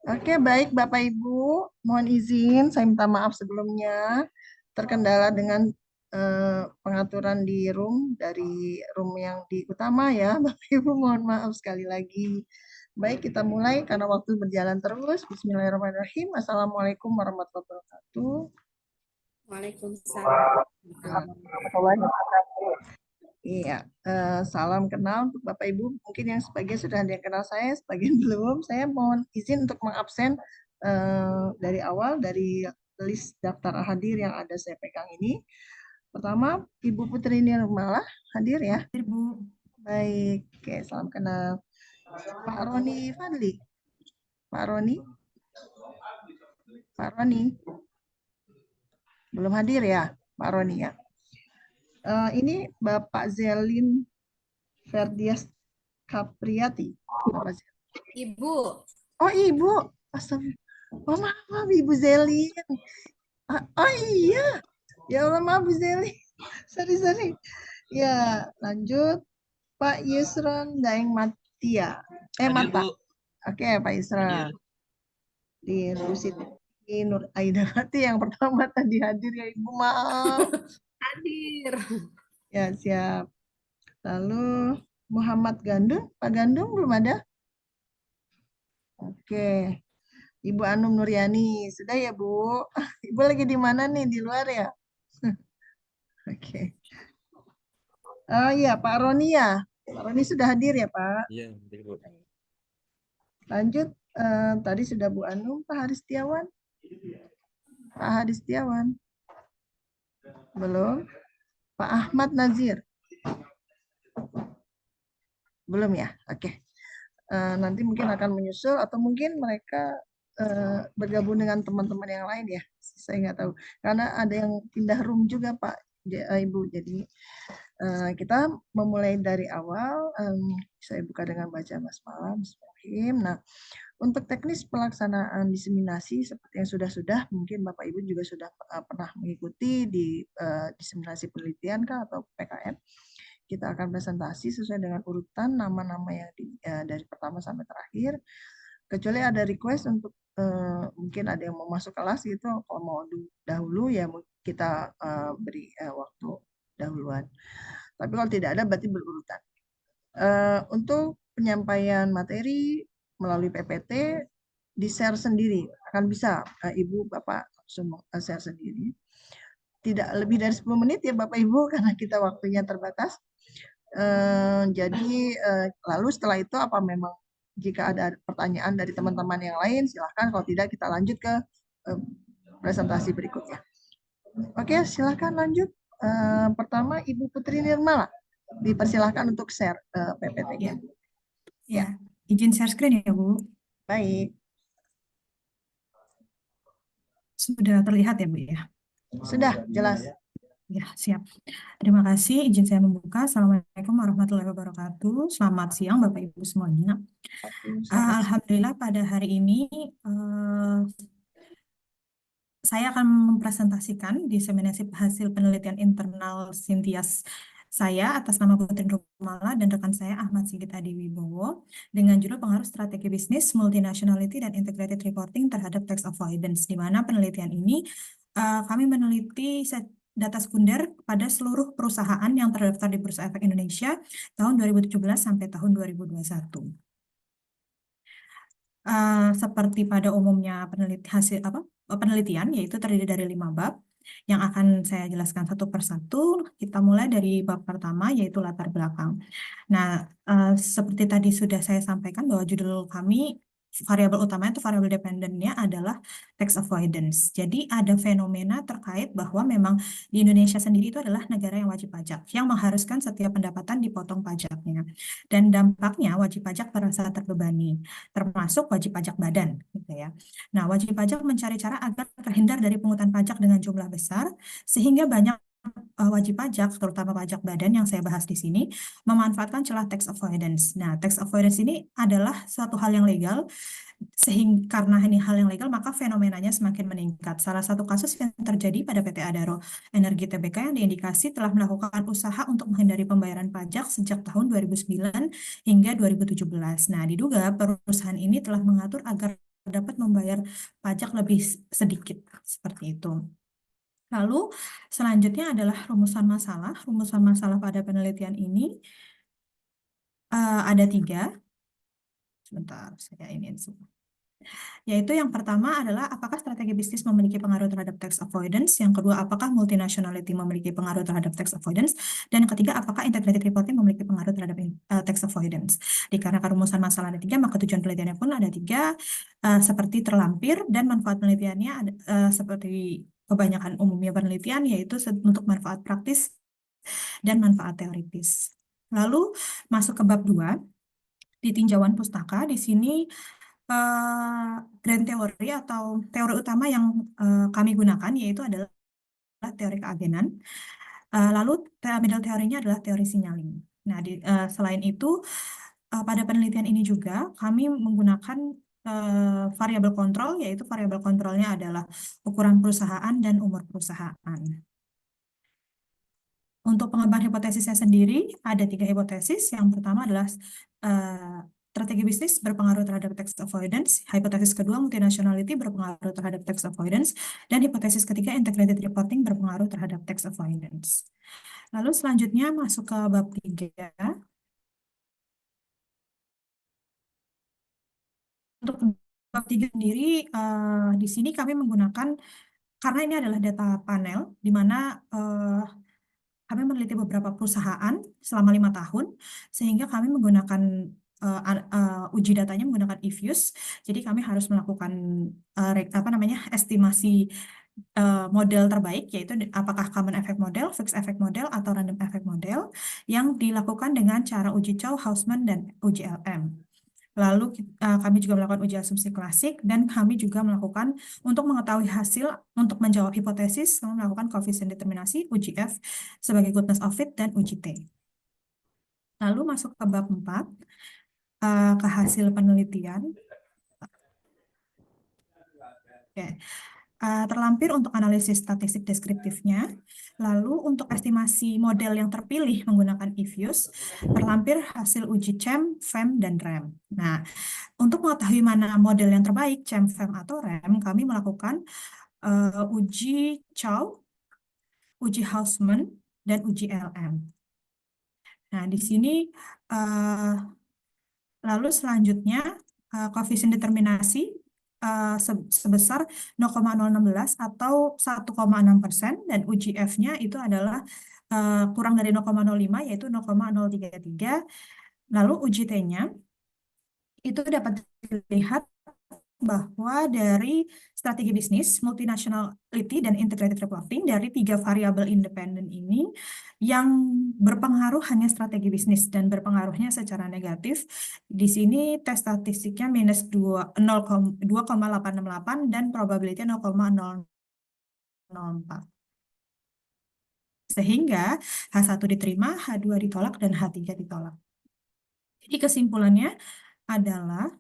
Oke, baik Bapak Ibu, mohon izin saya minta maaf sebelumnya terkendala dengan pengaturan di room dari room yang di utama ya. Bapak Ibu mohon maaf sekali lagi. Baik, kita mulai karena waktu berjalan terus. Bismillahirrahmanirrahim. Assalamualaikum warahmatullahi wabarakatuh. Waalaikumsalam. Iya, salam kenal untuk Bapak Ibu. Mungkin yang sebagian sudah ada yang kenal saya, sebagian belum. Saya mohon izin untuk mengabsen dari awal dari list daftar hadir yang ada saya pegang ini. Pertama, Ibu Putri Nirmala hadir ya. Hadir, Bu. Baik, oke, salam kenal. Pak Roni Fadli. Pak Roni. Pak Roni. Belum hadir ya, Pak Roni ya. Ini Bapak Zelin Ferdias Kapriati. Bapak Ibu. Oh, Ibu. Astagfirullah. Oh, maaf, Ibu Zelin. Oh iya. Ya Allah, maaf, Bu Zelin. Sorry. Ya, lanjut. Pak Yusron Daeng Matia. Mata. Oke, Pak Yusron. Di Bu Siti Nur Aidawati yang pertama tadi hadir ya, Ibu. Maaf. Hadir. Ya, siap. Lalu Muhammad Gandung. Pak Gandung belum ada? Oke. Ibu Anum Nuryani. Sudah ya, Bu? Ibu lagi di mana nih? Di luar ya? Oke. Oh iya, Pak Roni ya. Pak Roni sudah hadir ya, Pak? Iya, Bu. Lanjut, tadi sudah Bu Anum, Pak Haristiawan. Pak Haristiawan. Belum. Pak Ahmad Nazir. Belum ya? Oke. Nanti mungkin akan menyusul atau mungkin mereka bergabung dengan teman-teman yang lain ya. Saya nggak tahu. Karena ada yang pindah room juga, Pak Ibu. Jadi kita memulai dari awal. Saya buka dengan baca basmalah. Bismillahirrahmanirrahim. Nah, untuk teknis pelaksanaan diseminasi seperti yang sudah mungkin Bapak Ibu juga sudah pernah mengikuti di diseminasi penelitian atau PKN. Kita akan presentasi sesuai dengan urutan nama-nama yang dari pertama sampai terakhir. Kecuali ada request untuk mungkin ada yang mau masuk kelas gitu, kalau mau dahulu ya kita beri waktu dahuluan. Tapi kalau tidak ada berarti berurutan. Untuk penyampaian materi melalui PPT di-share sendiri. Akan bisa Ibu Bapak semua share sendiri. Tidak lebih dari 10 menit ya Bapak Ibu karena kita waktunya terbatas. Jadi lalu setelah itu apa memang jika ada pertanyaan dari teman-teman yang lain silahkan, kalau tidak kita lanjut ke presentasi berikutnya. Oke, silahkan lanjut. Pertama Ibu Putri Nirmala, dipersilahkan untuk share PPT-nya. Ya, izin share screen ya Bu. Baik. Sudah terlihat ya Bu ya? Sudah, jelas. Ya, siap. Terima kasih. Izin saya membuka. Assalamualaikum warahmatullahi wabarakatuh. Selamat siang Bapak Ibu semuanya. Alhamdulillah pada hari ini saya akan mempresentasikan diseminasi hasil penelitian internal Sintias saya atas nama Putri Nirmala dan rekan saya Ahmad Sigit Adi Wibowo dengan judul pengaruh strategi bisnis, multinationality, dan integrated reporting terhadap tax avoidance, di mana penelitian ini kami meneliti data sekunder pada seluruh perusahaan yang terdaftar di Bursa Efek Indonesia tahun 2017 sampai tahun 2021. Seperti pada umumnya penelitian, yaitu terdiri dari 5 bab yang akan saya jelaskan satu persatu. Kita mulai dari bab pertama, yaitu latar belakang. Nah, seperti tadi sudah saya sampaikan bahwa judul kami, variabel utamanya atau variabel dependennya adalah tax avoidance. Jadi ada fenomena terkait bahwa memang di Indonesia sendiri itu adalah negara yang wajib pajak, yang mengharuskan setiap pendapatan dipotong pajaknya. Dan dampaknya wajib pajak terasa terbebani, termasuk wajib pajak badan, gitu ya. Nah, wajib pajak mencari cara agar terhindar dari pungutan pajak dengan jumlah besar, sehingga banyak wajib pajak, terutama pajak badan yang saya bahas di sini, memanfaatkan celah tax avoidance. Nah, tax avoidance ini adalah suatu hal yang legal, sehingga karena ini hal yang legal, maka fenomenanya semakin meningkat. Salah satu kasus yang terjadi pada PT Adaro Energi Tbk yang diindikasi telah melakukan usaha untuk menghindari pembayaran pajak sejak tahun 2009 hingga 2017. Nah, diduga perusahaan ini telah mengatur agar dapat membayar pajak lebih sedikit seperti itu. Lalu selanjutnya adalah rumusan masalah. Rumusan masalah pada penelitian ini ada 3. Sebentar, saya ini semua. Yaitu yang pertama adalah apakah strategi bisnis memiliki pengaruh terhadap tax avoidance, yang kedua apakah multinationality memiliki pengaruh terhadap tax avoidance, dan yang ketiga apakah integrated reporting memiliki pengaruh terhadap tax avoidance. Dikarenakan rumusan masalah ada 3, maka tujuan penelitiannya pun ada 3, seperti terlampir, dan manfaat penelitiannya ada, seperti kebanyakan umumnya penelitian, yaitu untuk manfaat praktis dan manfaat teoritis. Lalu masuk ke bab 2, di tinjauan pustaka. Di sini grand teori atau teori utama yang kami gunakan yaitu adalah teori keagenan. Lalu middle teorinya adalah teori signaling. Nah, selain itu pada penelitian ini juga kami menggunakan variabel kontrol, yaitu variabel kontrolnya adalah ukuran perusahaan dan umur perusahaan. Untuk pengembangan hipotesisnya sendiri, ada 3 hipotesis. Yang pertama adalah strategi bisnis berpengaruh terhadap tax avoidance. Hipotesis kedua, multinationality berpengaruh terhadap tax avoidance. Dan hipotesis ketiga, integrated reporting berpengaruh terhadap tax avoidance. Lalu selanjutnya masuk ke bab 3. Untuk bab 3 sendiri, di sini kami menggunakan, karena ini adalah data panel, di mana kami meneliti beberapa perusahaan selama 5 tahun, sehingga kami menggunakan uji datanya menggunakan eViews. Jadi kami harus melakukan estimasi model terbaik, yaitu apakah common effect model, fixed effect model, atau random effect model, yang dilakukan dengan cara uji Chow, Hausman, dan uji LM. Lalu kami juga melakukan uji asumsi klasik, dan kami juga melakukan, untuk mengetahui hasil, untuk menjawab hipotesis, kami melakukan koefisien determinasi, uji F sebagai goodness of fit, dan uji T. Lalu masuk ke bab 4, ke hasil penelitian. Oke. Terlampir untuk analisis statistik deskriptifnya. Lalu untuk estimasi model yang terpilih menggunakan eViews, terlampir hasil uji CHEM, FEM, dan REM. Nah, untuk mengetahui mana model yang terbaik, CHEM, FEM, atau REM, kami melakukan uji Chow, uji Hausman, dan uji LM. Nah, di sini lalu selanjutnya koefisien determinasi sebesar 0,016 atau 1,6%, dan uji F-nya itu adalah kurang dari 0,05, yaitu 0,033. Lalu uji T-nya itu dapat dilihat bahwa dari strategi bisnis, multinationality, dan integrated reporting, dari 3 variabel independen ini, yang berpengaruh hanya strategi bisnis dan berpengaruhnya secara negatif. Di sini tes statistiknya minus 2,868 dan probability-nya 0,004. Sehingga H1 diterima, H2 ditolak, dan H3 ditolak. Jadi kesimpulannya adalah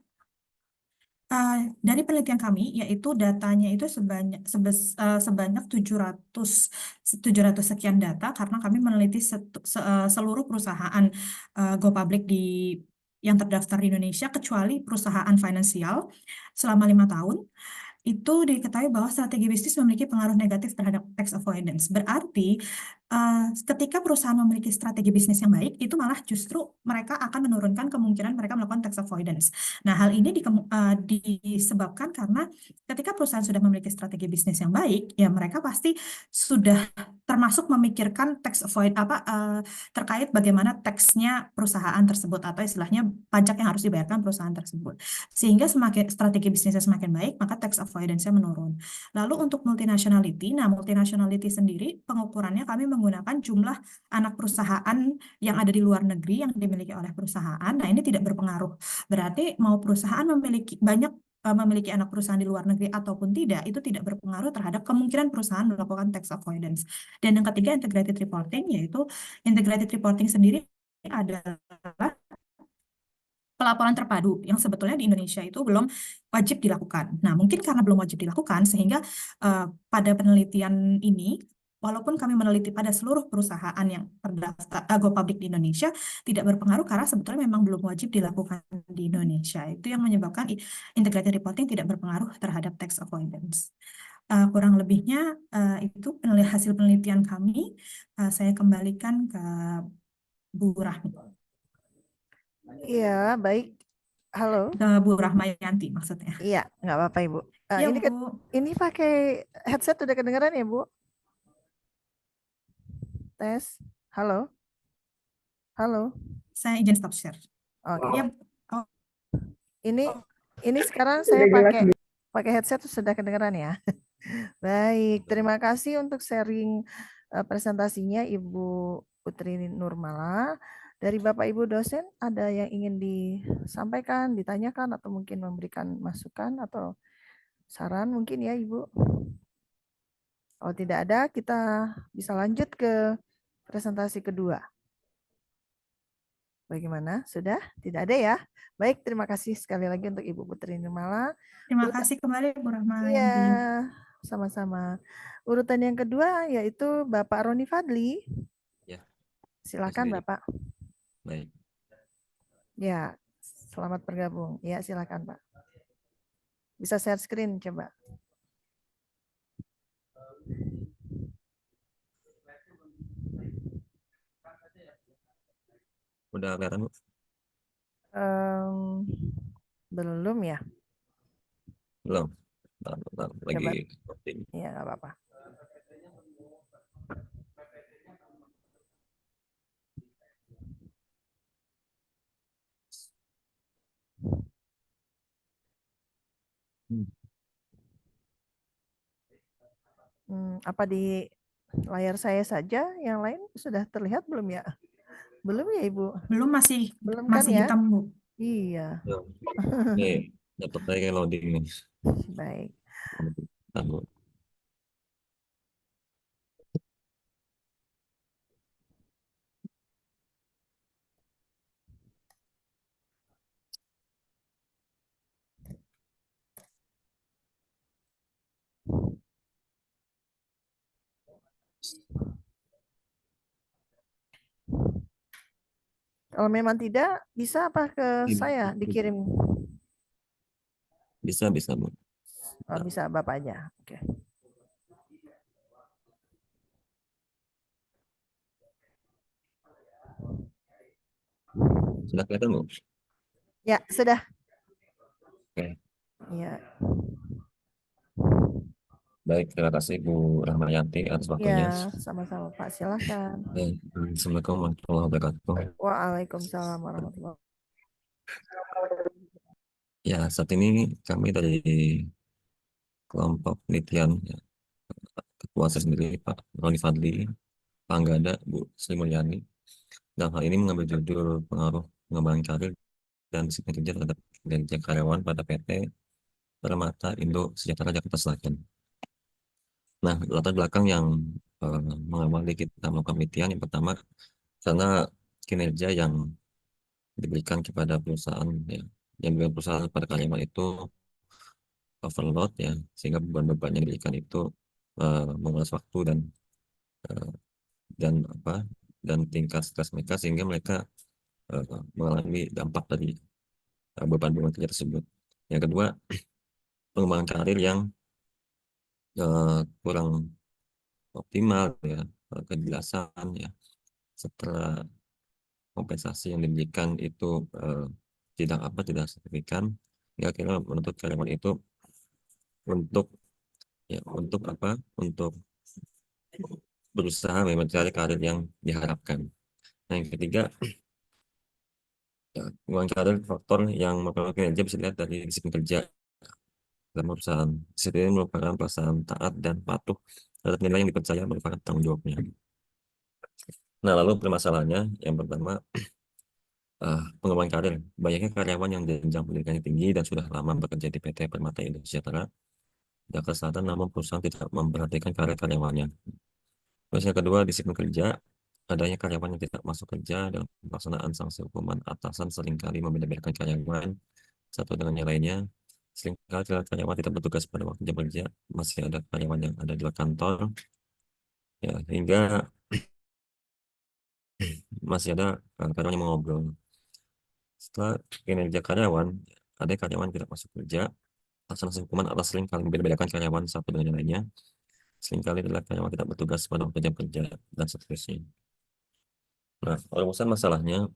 dari penelitian kami, yaitu datanya itu sebanyak 700 sekian data, karena kami meneliti seluruh perusahaan go public yang terdaftar di Indonesia, kecuali perusahaan finansial selama 5 tahun. Itu diketahui bahwa strategi bisnis memiliki pengaruh negatif terhadap tax avoidance. Berarti ketika perusahaan memiliki strategi bisnis yang baik, itu malah justru mereka akan menurunkan kemungkinan mereka melakukan tax avoidance. Nah, hal ini disebabkan karena ketika perusahaan sudah memiliki strategi bisnis yang baik, ya mereka pasti sudah termasuk memikirkan tax avoid terkait bagaimana taxnya perusahaan tersebut, atau istilahnya pajak yang harus dibayarkan perusahaan tersebut. Sehingga semakin strategi bisnisnya semakin baik, maka tax avoidance-nya menurun. Lalu untuk multinationality, nah multinationality sendiri pengukurannya kami menggunakan jumlah anak perusahaan yang ada di luar negeri yang dimiliki oleh perusahaan. Nah, ini tidak berpengaruh. Berarti mau perusahaan memiliki anak perusahaan di luar negeri ataupun tidak, itu tidak berpengaruh terhadap kemungkinan perusahaan melakukan tax avoidance. Dan yang ketiga, integrated reporting, yaitu integrated reporting sendiri adalah pelaporan terpadu yang sebetulnya di Indonesia itu belum wajib dilakukan. Nah, mungkin karena belum wajib dilakukan, sehingga pada penelitian ini walaupun kami meneliti pada seluruh perusahaan yang terdaftar Go Public di Indonesia, tidak berpengaruh karena sebetulnya memang belum wajib dilakukan di Indonesia. Itu yang menyebabkan integrated reporting tidak berpengaruh terhadap tax avoidance. Kurang lebihnya itu hasil penelitian kami. Saya kembalikan ke Bu Rahmi, Iya, baik. Halo. ke Bu Rahmayanti maksudnya. Iya, nggak apa-apa Ibu. Ya, Ini Bu. ini pakai headset udah kedengeran ya Bu? Tes. Halo. Halo. Saya izin stop share. Oke. Ya, oh, Ini sekarang saya pakai headset sudah kedengeran ya. Baik, terima kasih untuk sharing presentasinya Ibu Putri Nurmala. Dari Bapak Ibu dosen ada yang ingin disampaikan, ditanyakan atau mungkin memberikan masukan atau saran mungkin ya Ibu. Kalau tidak ada, kita bisa lanjut ke presentasi kedua. Bagaimana? Sudah? Tidak ada ya? Baik, terima kasih sekali lagi untuk Ibu Putri Nurmala. terima kasih kembali Bu Iya, Rahmayanti. sama-sama. Urutan yang kedua yaitu Bapak Roni Fadli. Ya. Silakan Sendiri. Bapak. Baik. Ya, selamat bergabung. Ya, silakan Pak. Bisa share screen coba. Udah kelihatan, Bu? Belum ya? Belum. Bentar, lagi Coba. loading. Iya, nggak apa-apa. Apa di layar saya saja? Yang lain sudah terlihat belum ya? Belum ya Ibu? Belum, masih Belum kan masih ya? hitam, Bu. Iya. Belum. Nih, dapat saya kayak loading nih. Baik. Bentar, Bu. Kalau memang tidak, bisa apa ke saya dikirim? Bisa, Bu. Oh, bisa Bapak aja. Oke. Sudah kelihatan, Bu? Ya, sudah. Oke. Ya. Baik, terima kasih Bu Rahmayanti atas waktunya. Ya, sama-sama Pak. Silakan. Assalamualaikum warahmatullahi wabarakatuh. Waalaikumsalam warahmatullahi wabarakatuh. Ya, saat ini kami dari kelompok penelitian, ya, ketua saya sendiri Pak Roni Fadli, Pak Anggada, Bu Sri Mulyani. Dalam hal ini mengambil judul pengaruh pengembangan karir dan disiplin kerja terhadap kinerja karyawan pada PT Permata Indo Sejahtera Jakarta Selatan. Nah, latar belakang yang mengawali kita melakukan penelitian yang pertama, karena kinerja yang diberikan kepada perusahaan, ya, yang diberikan perusahaan pada karyawan itu overload, ya, sehingga beban-beban yang diberikan itu menguras waktu dan tingkat stres mereka, sehingga mereka mengalami dampak dari beban-beban kerja tersebut. Yang kedua, pengembangan karir yang kurang optimal, ya, kejelasan, ya, setelah kompensasi yang diberikan itu tidak signifikan, ya akhirnya menuntut karyawan itu untuk untuk berusaha mencari karir yang diharapkan. Nah, yang ketiga, pengembangan karir faktor yang mempengaruhi kinerja bisa dilihat dari disiplin kerja dalam perusahaan. Disiplin ini merupakan perasaan taat dan patuh terhadap nilai yang dipercaya merupakan tanggung jawabnya. Nah, lalu permasalahannya yang pertama, pengembangan karir. Banyaknya karyawan yang jenjang pendidikannya tinggi dan sudah lama bekerja di PT Permata Indo Sejahtera Jakarta Selatan, namun perusahaan tidak memperhatikan karir karyawannya. Terus yang kedua, disiplin kerja. Adanya karyawan yang tidak masuk kerja dalam pelaksanaan sanksi hukuman atasan seringkali membeda-bedakan karyawan satu dengan yang lainnya. Seringkali karyawan tidak bertugas pada waktu jam kerja. Masih ada karyawan yang ada di luar kantor ya, hingga masih ada karyawan yang mengobrol. Setelah kinerja karyawan, ada karyawan yang tidak masuk kerja, sanksi hukuman atas sering kali membeda-bedakan karyawan satu dengan yang lainnya, seringkali adalah karyawan tidak bertugas pada waktu jam kerja, dan seterusnya. Nah, rumusan masalahnya,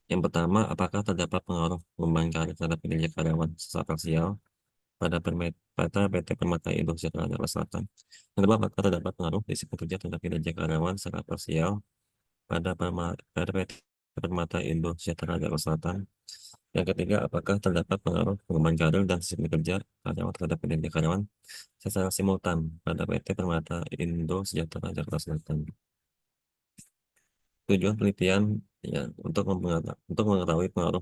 yang pertama, apakah terdapat pengaruh perubahan karir terhadap kinerja karyawan secara parsial pada PT Permata Indo Sejahtera Jakarta Selatan? Yang kedua, apakah terdapat pengaruh disiplin kerja terhadap kinerja karyawan secara parsial pada PT Permata Indo Sejahtera Jakarta Selatan? Yang ketiga, apakah terdapat pengaruh perubahan karir dan disiplin kerja karyawan terhadap kinerja karyawan secara simultan pada PT Permata Indo Sejahtera Jakarta Selatan? Tujuan penelitian ya untuk mengetahui pengaruh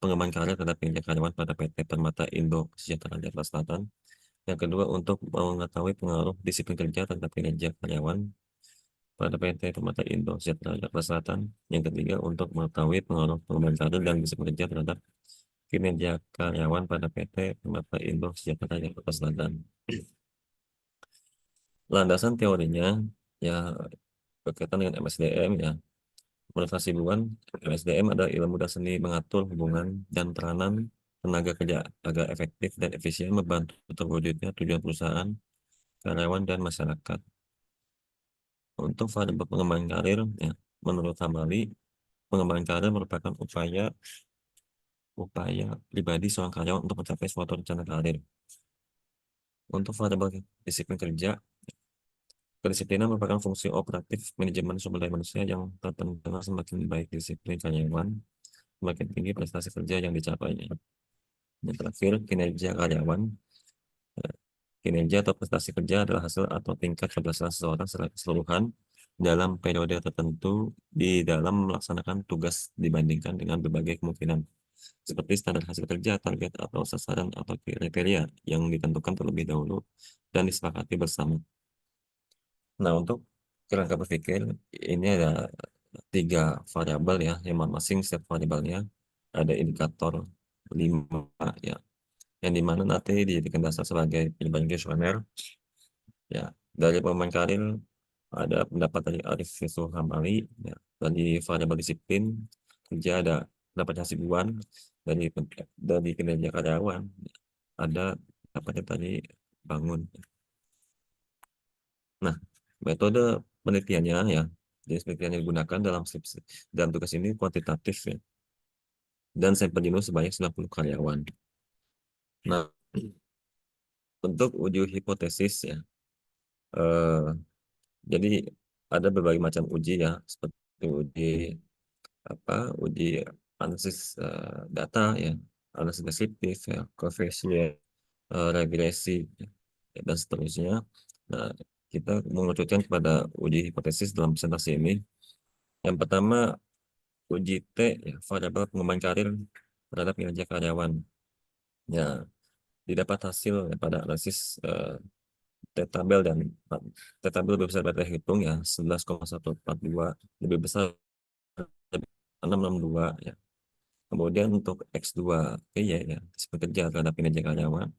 pengembangan karir terhadap kinerja karyawan pada PT Permata Indo Sejahtera Jakarta Selatan. Yang kedua, untuk mengetahui pengaruh disiplin kerja terhadap kinerja karyawan pada PT Permata Indo Sejahtera Jakarta Selatan. Yang ketiga, untuk mengetahui pengaruh pengembangan karir dan disiplin kerja terhadap kinerja karyawan pada PT Permata Indo Sejahtera Jakarta Selatan. Landasan teorinya ya berkaitan dengan MSDM ya. Menurut Hasibuan, MSDM adalah ilmu dan seni mengatur hubungan dan peranan tenaga kerja agar efektif dan efisien membantu terwujudnya tujuan perusahaan, karyawan, dan masyarakat. Untuk variabel pengembangan karir, ya, menurut Hamali, pengembangan karir merupakan upaya pribadi seorang karyawan untuk mencapai suatu rencana karir. Untuk variabel disiplin kerja, kedisiplinan merupakan fungsi operatif manajemen sumber daya manusia yang terpengaruh semakin baik disiplin karyawan, semakin tinggi prestasi kerja yang dicapainya. Yang terakhir, kinerja karyawan. Kinerja atau prestasi kerja adalah hasil atau tingkat keberhasilan seseorang secara keseluruhan dalam periode tertentu di dalam melaksanakan tugas dibandingkan dengan berbagai kemungkinan, seperti standar hasil kerja, target, atau sasaran atau kriteria yang ditentukan terlebih dahulu dan disepakati bersama. Nah, untuk kerangka berpikir, ini ada 3 variabel ya, yang masing-masing setiap variabelnya ada indikator 5 ya, yang dimana nanti dijadikan dasar sebagai penyebab kuesioner. Ya, dari pemain karir ada pendapat dari Arif Yusuf Hamali, ya, dari variabel disiplin kerja ada pendapat Hasibuan, dari kinerja karyawan ada pendapatnya tadi Bangun. Nah, metode penelitiannya ya, jenis penelitian yang digunakan dalam tugas ini kuantitatif ya, dan sampel jenuh sebanyak 90 karyawan. Nah, untuk uji hipotesis ya, eh, jadi ada berbagai macam uji ya, seperti uji analisis data ya, analisis deskriptif ya, koefisien, regresi ya, dan seterusnya. Nah, kita mengerucutkan kepada uji hipotesis dalam presentasi ini. Yang pertama, uji T ya, variabel pengembangan karir terhadap kinerja karyawan. Ya, didapat hasil ya, pada analisis T-tabel dan T-tabel lebih besar dari hitung ya 11,142 lebih besar 662 ya. Kemudian untuk X2 ya, pekerja terhadap kinerja karyawan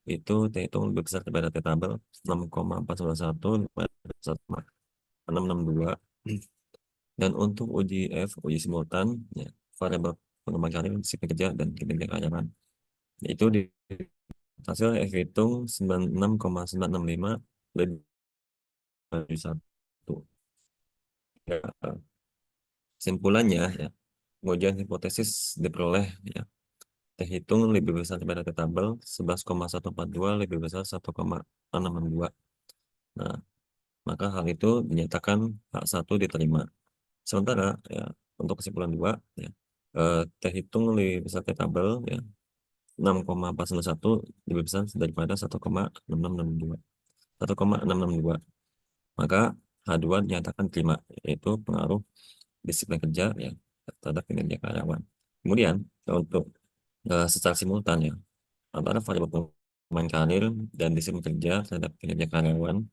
itu terhitung lebih besar daripada T-tabel 6,491 662. Dan untuk uji F, uji simultan ya, variabel pengembangan karir, disiplin kerja, dan kinerja karyawan itu di hasil F hitung 96,965 lebih dari 1 ya. Simpulannya ya, pengujian hipotesis diperoleh ya, terhitung lebih besar daripada tabel 11,142 lebih besar 1,662. Nah, maka hal itu dinyatakan hak 1 diterima. Sementara ya, untuk kesimpulan 2 ya, terhitung lebih besar tabel ya 6,491 lebih besar daripada 1,662. 1,662. Maka H2 dinyatakan terima, yaitu pengaruh disiplin kerja ya terhadap kinerja karyawan. Kemudian untuk secara simultan ya, antara variabel pengembangan karir dan disiplin kerja terhadap kinerja karyawan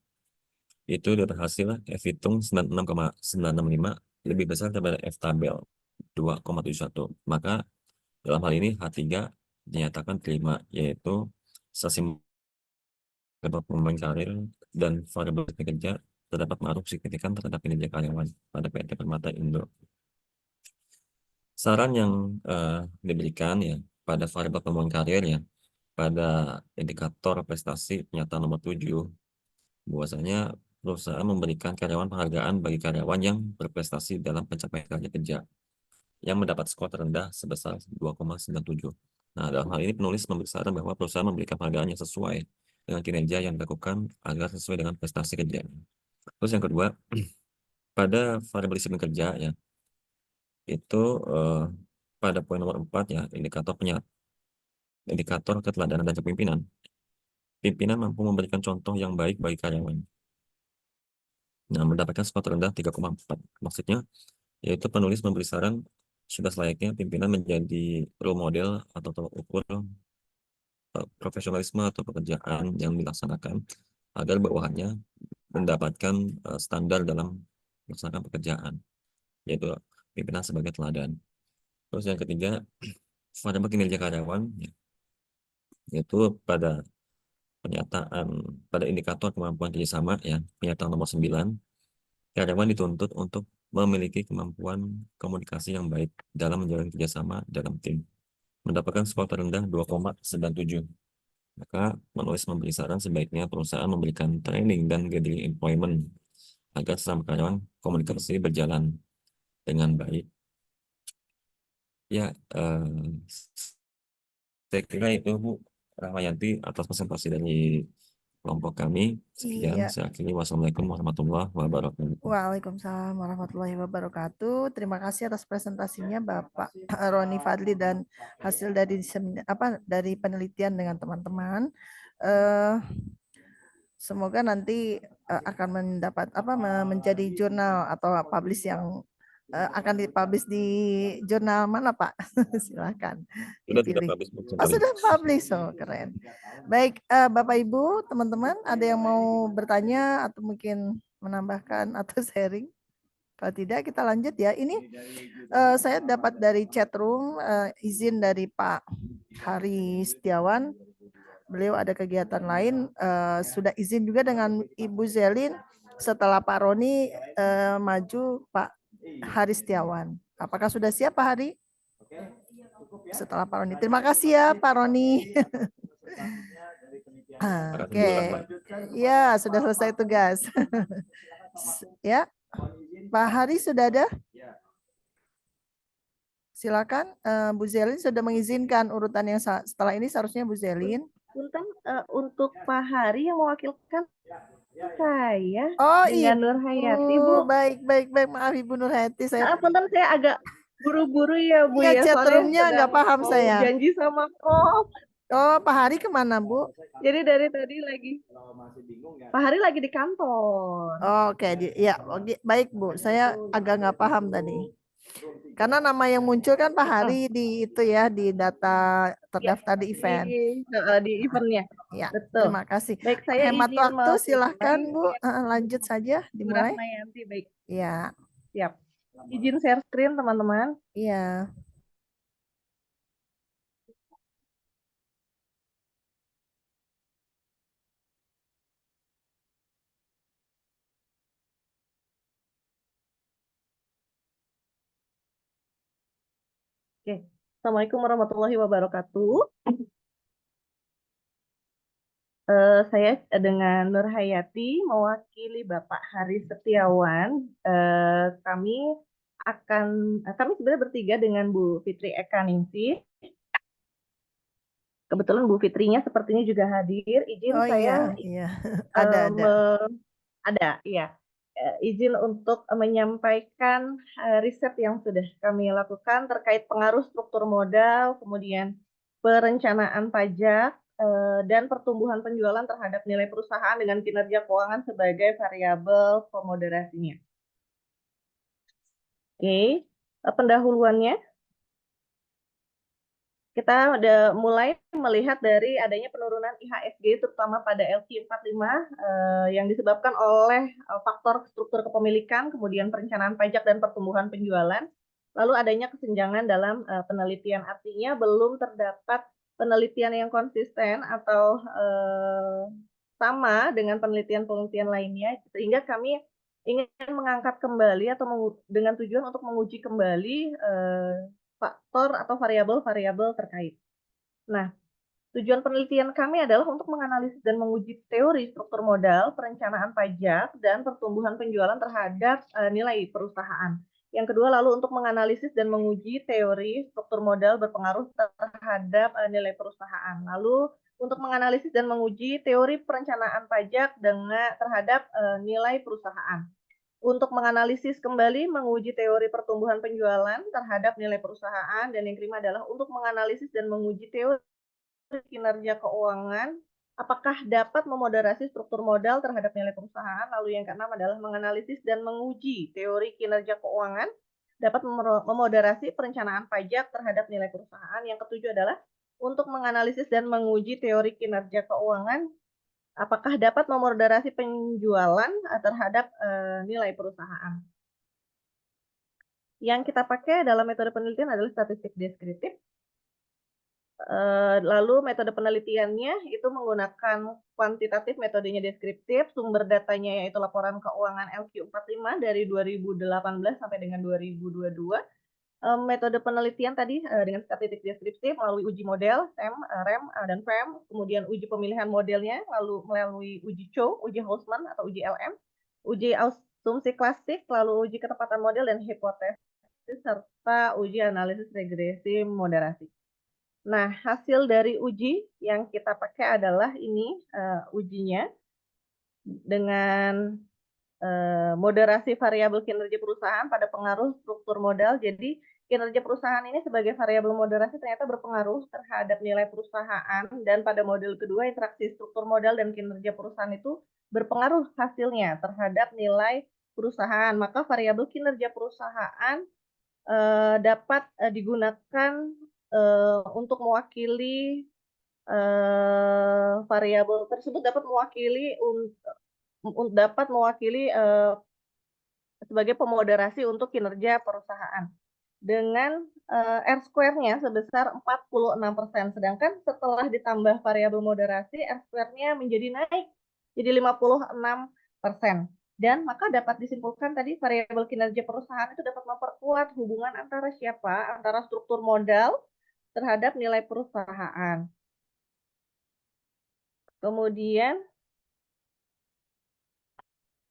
itu berhasil F hitung 96,965 lebih besar daripada F tabel 2,71. Maka dalam hal ini H3 dinyatakan terima, yaitu sesimultan pengembangan karir dan variabel kinerja terdapat pengaruh signifikan terhadap kinerja karyawan pada PT Permata Indo. Saran yang diberikan ya pada variabel pengembangan karir ya, pada indikator prestasi pernyataan nomor 7, bahwasanya perusahaan memberikan karyawan penghargaan bagi karyawan yang berprestasi dalam pencapaian kinerja kerja yang mendapat skor terendah sebesar 2,97. Nah, dalam hal ini penulis memberi saran bahwa perusahaan memberikan penghargaan yang sesuai dengan kinerja yang dilakukan agar sesuai dengan prestasi kerja. Terus yang kedua, pada variabel disiplin kerja ya, itu pada poin nomor 4 ya, indikator keteladanan dan kepemimpinan. Pimpinan mampu memberikan contoh yang baik bagi karyawan. Nah, mendapatkan skor terendah 3,4. Maksudnya, yaitu penulis memberi saran sudah selayaknya pimpinan menjadi role model atau tolak ukur profesionalisme atau pekerjaan yang dilaksanakan agar bawahannya mendapatkan standar dalam melaksanakan pekerjaan, yaitu pimpinan sebagai teladan. Terus yang ketiga, variabel kinerja karyawan, yaitu pada indikator kemampuan kerjasama ya, pernyataan nomor 9, karyawan dituntut untuk memiliki kemampuan komunikasi yang baik dalam menjalin kerjasama dalam tim, mendapatkan skor terendah 2,97. Maka menulis memberi saran sebaiknya perusahaan memberikan training dan gathering employment agar sesama karyawan komunikasi berjalan dengan baik. Ya, saya kira itu Bu Rahmayanti atas presentasi dari kelompok kami. Sekian, Iya. saya akhiri. Wassalamualaikum warahmatullahi wabarakatuh. Waalaikumsalam warahmatullahi wabarakatuh. Terima kasih atas presentasinya Bapak Roni Fadli dan hasil dari dari penelitian dengan teman-teman. Eh, Semoga nanti akan mendapat menjadi jurnal atau publish yang akan dipublish di jurnal mana Pak? Silahkan Sudah dipilih. publish, Bu. Oh sudah publish, oh keren. Baik Bapak Ibu, teman-teman, ada yang mau bertanya atau mungkin menambahkan atau sharing? Kalau tidak kita lanjut ya. Ini saya dapat dari chat room izin dari Pak Hari Setiawan. Beliau ada kegiatan lain, sudah izin juga dengan Ibu Zelin setelah Pak Roni maju Pak Hari Setiawan. Apakah sudah siap Pak Hari? Setelah Pak Roni. Terima kasih ya Pak Roni. Oke, ya sudah selesai tugas. Ya, Pak Hari sudah ada? Silakan, Bu Zelin sudah mengizinkan urutan yang setelah ini seharusnya Bu Zelin. Punten, untuk Pak Hari yang mewakilkan saya Oh dengan Ibu Nur Hayati, Bu. Baik, maaf Ibu Nur Hayati, saya Punten saya agak buru-buru ya Bu ya ya, chat soalnya roomnya sedang nggak paham mau saya. janji sama Prof. Oh Pak Hari kemana Bu? Jadi dari tadi lagi Pak Hari lagi di kantor. Oh, oke, ya baik Bu, saya agak nggak paham tadi. Karena nama yang muncul kan Pak Hari di itu ya, di data terdaftar di event. Di eventnya. Ya, Betul. terima kasih. Baik, saya Hemat izin waktu, silahkan Bu, lanjut saja, Bu dimulai. Rahmayanti, baik. Ya, Siap. Izin share screen teman-teman. iya. Oke. Assalamualaikum warahmatullahi wabarakatuh. Saya dengan Nur Hayati mewakili Bapak Hari Setiawan. Kami sebenarnya bertiga dengan Bu Fitri Ekaningsih. Kebetulan Bu Fitrinya sepertinya juga hadir. Izin Oh saya iya. ada, iya. Izin untuk menyampaikan riset yang sudah kami lakukan terkait pengaruh struktur modal, kemudian perencanaan pajak, dan pertumbuhan penjualan terhadap nilai perusahaan dengan kinerja keuangan sebagai variabel pemoderasinya. Oke, pendahuluannya. Kita udah mulai melihat dari adanya penurunan IHSG terutama pada LQ45 yang disebabkan oleh faktor struktur kepemilikan, kemudian perencanaan pajak dan pertumbuhan penjualan. Lalu adanya kesenjangan dalam penelitian, artinya belum terdapat penelitian yang konsisten atau sama dengan penelitian-penelitian lainnya, sehingga kami ingin mengangkat kembali atau dengan tujuan untuk menguji kembali faktor atau variabel-variabel terkait. Nah, tujuan penelitian kami adalah untuk menganalisis dan menguji teori struktur modal, perencanaan pajak, dan pertumbuhan penjualan terhadap nilai perusahaan. Yang kedua, lalu untuk menganalisis dan menguji teori struktur modal berpengaruh terhadap nilai perusahaan. Lalu untuk menganalisis dan menguji teori perencanaan pajak terhadap nilai perusahaan. Untuk menganalisis kembali, menguji teori pertumbuhan penjualan terhadap nilai perusahaan. Dan yang kelima adalah untuk menganalisis dan menguji teori kinerja keuangan, apakah dapat memoderasi struktur modal terhadap nilai perusahaan. Lalu yang keenam adalah menganalisis dan menguji teori kinerja keuangan, dapat memoderasi perencanaan pajak terhadap nilai perusahaan. Yang ketujuh adalah untuk menganalisis dan menguji teori kinerja keuangan, apakah dapat memoderasi penjualan terhadap nilai perusahaan. Yang kita pakai dalam metode penelitian adalah statistik deskriptif. Lalu metode penelitiannya itu menggunakan kuantitatif, metodenya deskriptif, sumber datanya yaitu laporan keuangan LQ45 dari 2018 sampai dengan 2022. Metode penelitian tadi dengan statistik deskriptif melalui uji model, SEM, REM, dan FEM, kemudian uji pemilihan modelnya, lalu melalui uji Chow, uji Hausman atau uji LM, uji asumsi klasik, lalu uji ketepatan model dan hipotesis, serta uji analisis regresi moderasi. Nah, hasil dari uji yang kita pakai adalah ini ujinya dengan moderasi variabel kinerja perusahaan pada pengaruh struktur modal. Jadi kinerja perusahaan ini sebagai variabel moderasi ternyata berpengaruh terhadap nilai perusahaan, dan pada model kedua interaksi struktur modal dan kinerja perusahaan itu berpengaruh hasilnya terhadap nilai perusahaan. Maka variabel kinerja perusahaan dapat digunakan untuk mewakili variabel tersebut dapat mewakili sebagai pemoderasi untuk kinerja perusahaan dengan R-square-nya sebesar 46%, sedangkan setelah ditambah variabel moderasi R-square-nya menjadi naik jadi 56%. Dan maka dapat disimpulkan tadi variabel kinerja perusahaan itu dapat memperkuat hubungan antara struktur modal terhadap nilai perusahaan. Kemudian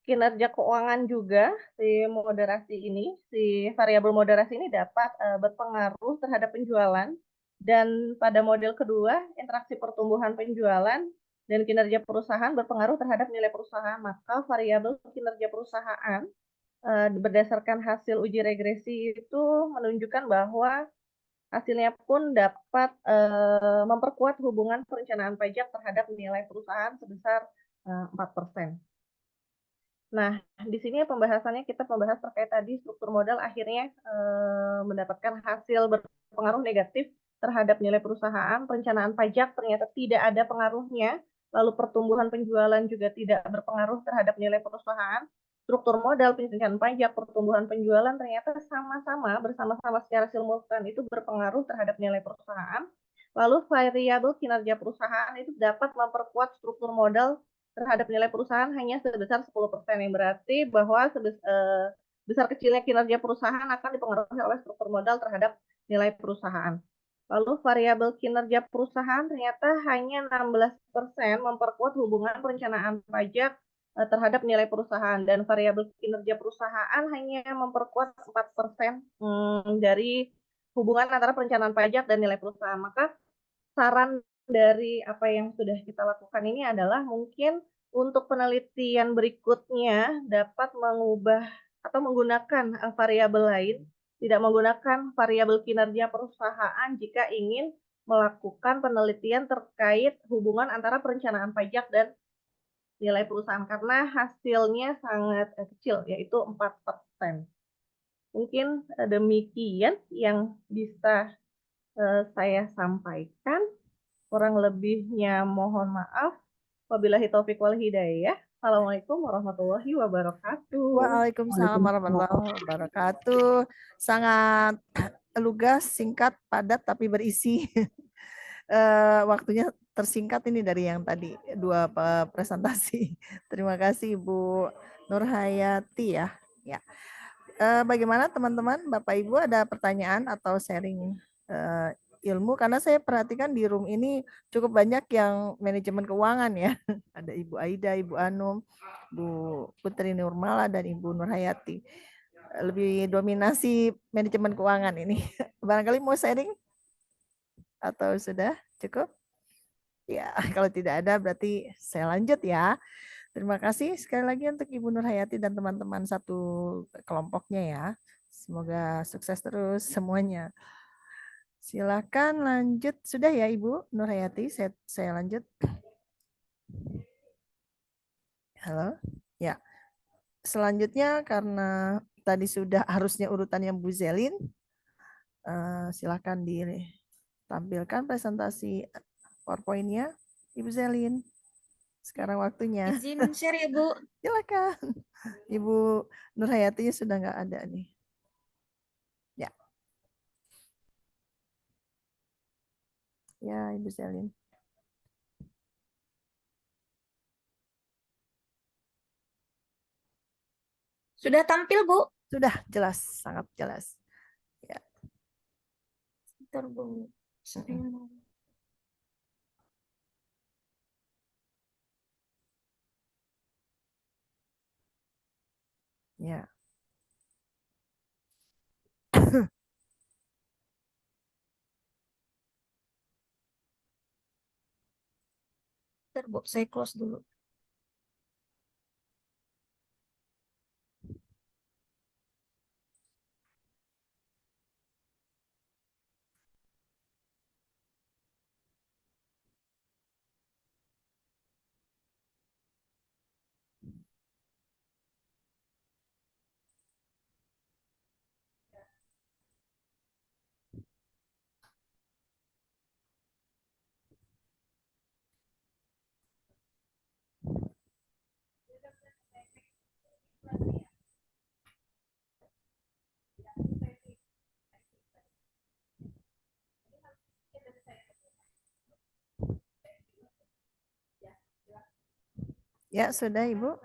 kinerja keuangan juga si variabel moderasi ini dapat berpengaruh terhadap penjualan, dan pada model kedua interaksi pertumbuhan penjualan dan kinerja perusahaan berpengaruh terhadap nilai perusahaan. Maka variabel kinerja perusahaan berdasarkan hasil uji regresi itu menunjukkan bahwa hasilnya pun dapat memperkuat hubungan perencanaan pajak terhadap nilai perusahaan sebesar 4%. Nah, di sini pembahasannya kita membahas terkait tadi struktur modal akhirnya mendapatkan hasil berpengaruh negatif terhadap nilai perusahaan, perencanaan pajak ternyata tidak ada pengaruhnya, lalu pertumbuhan penjualan juga tidak berpengaruh terhadap nilai perusahaan, struktur modal, perencanaan pajak, pertumbuhan penjualan ternyata bersama-sama secara simultan itu berpengaruh terhadap nilai perusahaan. Lalu variabel kinerja perusahaan itu dapat memperkuat struktur modal terhadap nilai perusahaan hanya sebesar 10%, yang berarti bahwa besar kecilnya kinerja perusahaan akan dipengaruhi oleh struktur modal terhadap nilai perusahaan. Lalu variabel kinerja perusahaan ternyata hanya 16% memperkuat hubungan perencanaan pajak terhadap nilai perusahaan, dan variabel kinerja perusahaan hanya memperkuat 4% dari hubungan antara perencanaan pajak dan nilai perusahaan. Maka saran dari apa yang sudah kita lakukan ini adalah mungkin untuk penelitian berikutnya dapat mengubah atau menggunakan variabel lain, tidak menggunakan variabel kinerja perusahaan jika ingin melakukan penelitian terkait hubungan antara perencanaan pajak dan nilai perusahaan, karena hasilnya sangat kecil, yaitu 4%. Mungkin demikian yang bisa saya sampaikan. Kurang lebihnya mohon maaf. Wabillahi taufiq wal hidayah. Assalamualaikum warahmatullahi wabarakatuh. Waalaikumsalam warahmatullahi wabarakatuh. Sangat lugas, singkat, padat, tapi berisi. Waktunya tersingkat ini dari yang tadi dua presentasi. Terima kasih Ibu Nurhayati ya. Ya. Bagaimana teman-teman, Bapak Ibu ada pertanyaan atau sharing ilmu? Karena saya perhatikan di room ini cukup banyak yang manajemen keuangan ya. Ada Ibu Aida, Ibu Anum, Bu Putri Nurmala, dan Ibu Nurhayati. Lebih dominasi manajemen keuangan ini. Barangkali mau sharing? Atau sudah cukup? Ya, kalau tidak ada berarti saya lanjut ya. Terima kasih sekali lagi untuk Ibu Nurhayati dan teman-teman satu kelompoknya ya. Semoga sukses terus semuanya. Silakan lanjut. Sudah ya Ibu Nurhayati, saya lanjut. Halo. Ya. Selanjutnya karena tadi sudah harusnya urutannya Bu Zelin, silakan ditampilkan presentasi PowerPoint-nya Ibu Zelin. Sekarang waktunya. Izin share ya, Bu. Silakan. Ibu Nurhayati sudah nggak ada nih. Ya. Ya, Ibu Zelin. Sudah tampil, Bu? Sudah jelas, sangat jelas. Ya. Bentar, Bu. Ya. Bentar, Bu. Saya close dulu. Ya, sudah Ibu.